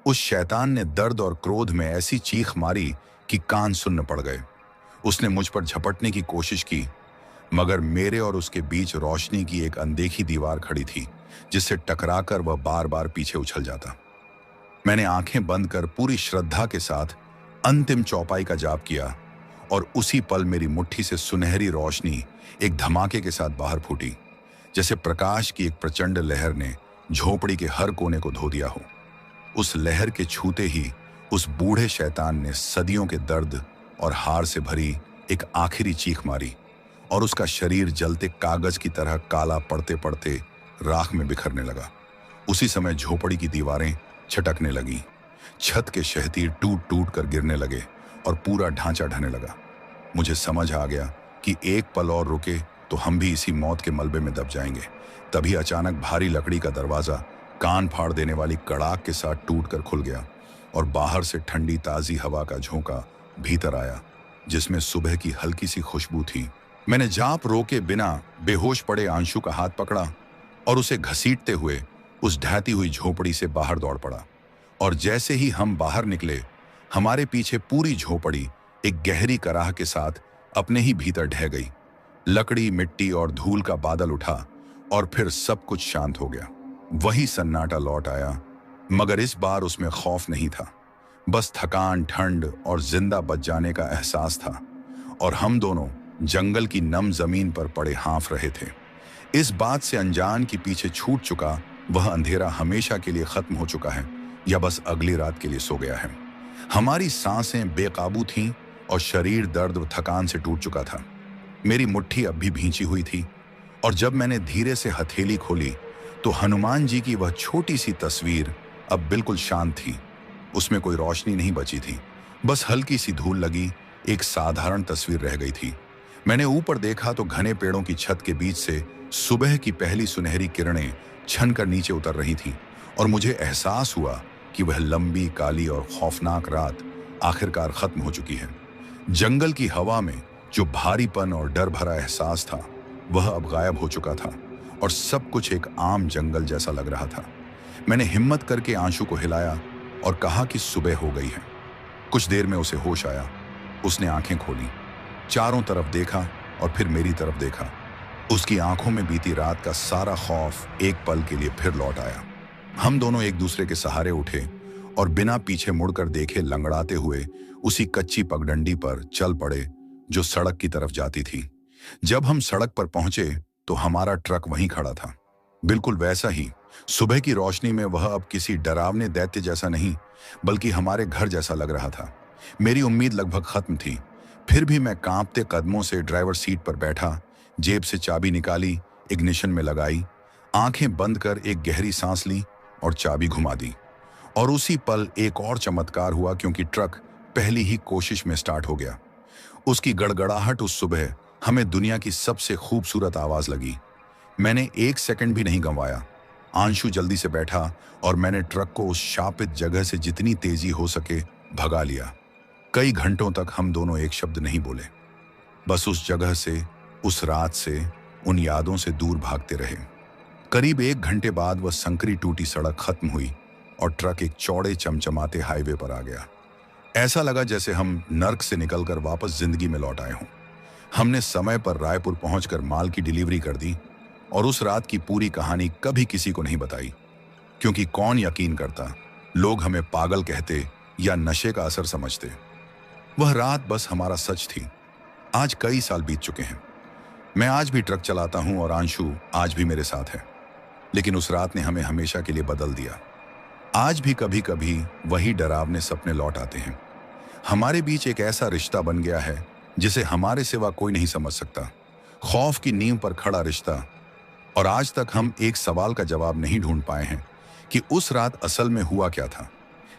उस शैतान ने दर्द और क्रोध में ऐसी चीख मारी कि कान सुन्न पड़ गए। उसने मुझ पर झपटने की कोशिश की, मगर मेरे और उसके बीच रोशनी की एक अनदेखी दीवार खड़ी थी, जिससे टकराकर वह बार बार पीछे उछल जाता। मैंने आंखें बंद कर पूरी श्रद्धा के साथ अंतिम चौपाई का जाप किया और उसी पल मेरी मुट्ठी से सुनहरी रोशनी एक धमाके के साथ बाहर फूटी, जैसे प्रकाश की एक प्रचंड लहर ने झोपड़ी के हर कोने को धो दिया हो। उस लहर के छूते ही उस बूढ़े शैतान ने सदियों के दर्द और हार से भरी एक आखिरी चीख मारी और उसका शरीर जलते कागज की तरह काला पड़ते पड़ते राख में बिखरने लगा। उसी समय झोपड़ी की दीवारें छटकने लगीं, छत के शहतीर टूट टूट कर गिरने लगे और पूरा ढांचा ढहने लगा। मुझे समझ आ गया कि एक पल और रुके तो हम भी इसी मौत के मलबे में दब जाएंगे। तभी अचानक भारी लकड़ी का दरवाजा कान फाड़ देने वाली कड़ाक के साथ टूटकर खुल गया और बाहर से ठंडी ताजी हवा का झोंका भीतर आया, जिसमें सुबह की हल्की सी खुशबू थी। मैंने जाप रोके बिना बेहोश पड़े आंशु का हाथ पकड़ा और उसे घसीटते हुए उस ढहती हुई झोपड़ी से बाहर दौड़ पड़ा। और जैसे ही हम बाहर निकले, हमारे पीछे पूरी झोपड़ी एक गहरी कराह के साथ अपने ही भीतर ढह गई। लकड़ी, मिट्टी और धूल का बादल उठा और फिर सब कुछ शांत हो गया। वही सन्नाटा लौट आया, मगर इस बार उसमें खौफ नहीं था, बस थकान, ठंड और जिंदा बच जाने का एहसास था। और हम दोनों जंगल की नम जमीन पर पड़े हाँफ रहे थे, इस बात से अनजान कि पीछे छूट चुका वह अंधेरा हमेशा के लिए खत्म हो चुका है या बस अगली रात के लिए सो गया है। हमारी सांसें बेकाबू थीं और शरीर दर्द व थकान से टूट चुका था। मेरी मुट्ठी अब भी भींची हुई थी और जब मैंने धीरे से हथेली खोली तो हनुमान जी की वह छोटी सी तस्वीर अब बिल्कुल शांत थी। उसमें कोई रोशनी नहीं बची थी, बस हल्की सी धूल लगी एक साधारण तस्वीर रह गई थी। मैंने ऊपर देखा तो घने पेड़ों की छत के बीच से सुबह की पहली सुनहरी किरणें छन कर नीचे उतर रही थीं और मुझे एहसास हुआ कि वह लंबी, काली और खौफनाक रात आखिरकार खत्म हो चुकी है। जंगल की हवा में जो भारीपन और डर भरा एहसास था, वह अब गायब हो चुका था और सब कुछ एक आम जंगल जैसा लग रहा था। मैंने हिम्मत करके आंशु को हिलाया और कहा कि सुबह हो गई है। कुछ देर में उसे होश आया। उसने आंखें खोली, चारों तरफ देखा और फिर मेरी तरफ देखा। उसकी आंखों में बीती रात का सारा खौफ एक पल के लिए फिर लौट आया। हम दोनों एक दूसरे के सहारे उठे और बिना पीछे मुड़कर देखे लंगड़ाते हुए उसी कच्ची पगडंडी पर चल पड़े जो सड़क की तरफ जाती थी। जब हम सड़क पर पहुंचे तो हमारा ट्रक वहीं खड़ा था, बिल्कुल वैसा ही सुबह की रोशनी में वह अब किसी डरावने दैत्य जैसा नहीं, बल्कि हमारे घर जैसा लग रहा था। मेरी उम्मीद लगभग खत्म थी। फिर भी मैं कांपते कदमों से ड्राइवर सीट पर बैठा, जेब से चाबी निकाली, इग्निशन में लगाई, आंखें बंद कर एक गहरी सांस ली और चाबी घुमा दी। और उसी पल एक और चमत्कार हुआ, क्योंकि ट्रक पहली ही कोशिश में स्टार्ट हो गया। उसकी गड़गड़ाहट उस सुबह हमें दुनिया की सबसे खूबसूरत आवाज लगी। मैंने एक सेकंड भी नहीं गंवाया। आंशु जल्दी से बैठा और मैंने ट्रक को उस शापित जगह से जितनी तेजी हो सके भगा लिया। कई घंटों तक हम दोनों एक शब्द नहीं बोले, बस उस जगह से, उस रात से, उन यादों से दूर भागते रहे। करीब 1 घंटे बाद वह संकरी टूटी सड़क खत्म हुई और ट्रक एक चौड़े चमचमाते हाईवे पर आ गया। ऐसा लगा जैसे हम नर्क से निकलकर वापस जिंदगी में लौट आए हों। हमने समय पर रायपुर पहुंचकर माल की डिलीवरी कर दी और उस रात की पूरी कहानी कभी किसी को नहीं बताई, क्योंकि कौन यकीन करता, लोग हमें पागल कहते या नशे का असर समझते। वह रात बस हमारा सच थी। आज कई साल बीत चुके हैं। मैं आज भी ट्रक चलाता हूं और आंशु आज भी मेरे साथ है, लेकिन उस रात ने हमें हमेशा के लिए बदल दिया। आज भी कभी कभी वही डरावने सपने लौट आते हैं। हमारे बीच एक ऐसा रिश्ता बन गया है जिसे हमारे सिवा कोई नहीं समझ सकता। खौफ की नींव पर खड़ा रिश्ता। और आज तक हम एक सवाल का जवाब नहीं ढूंढ पाए हैं कि उस रात असल में हुआ क्या था।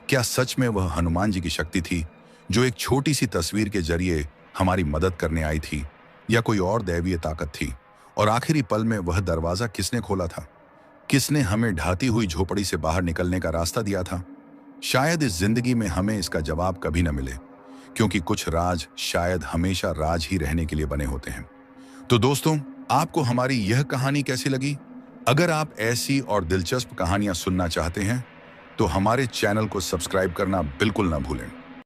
क्या सच में वह हनुमान जी की शक्ति थी जो एक छोटी सी तस्वीर के जरिए हमारी मदद करने आई थी, या कोई और दैवीय ताकत थी? और आखिरी पल में वह दरवाजा किसने खोला था? किसने हमें ढाती हुई झोपड़ी से बाहर निकलने का रास्ता दिया था? शायद इस जिंदगी में हमें इसका जवाब कभी न मिले, क्योंकि कुछ राज शायद हमेशा राज ही रहने के लिए बने होते हैं। तो दोस्तों, आपको हमारी यह कहानी कैसी लगी? अगर आप ऐसी और दिलचस्प कहानियां सुनना चाहते हैं तो हमारे चैनल को सब्सक्राइब करना बिल्कुल ना भूलें।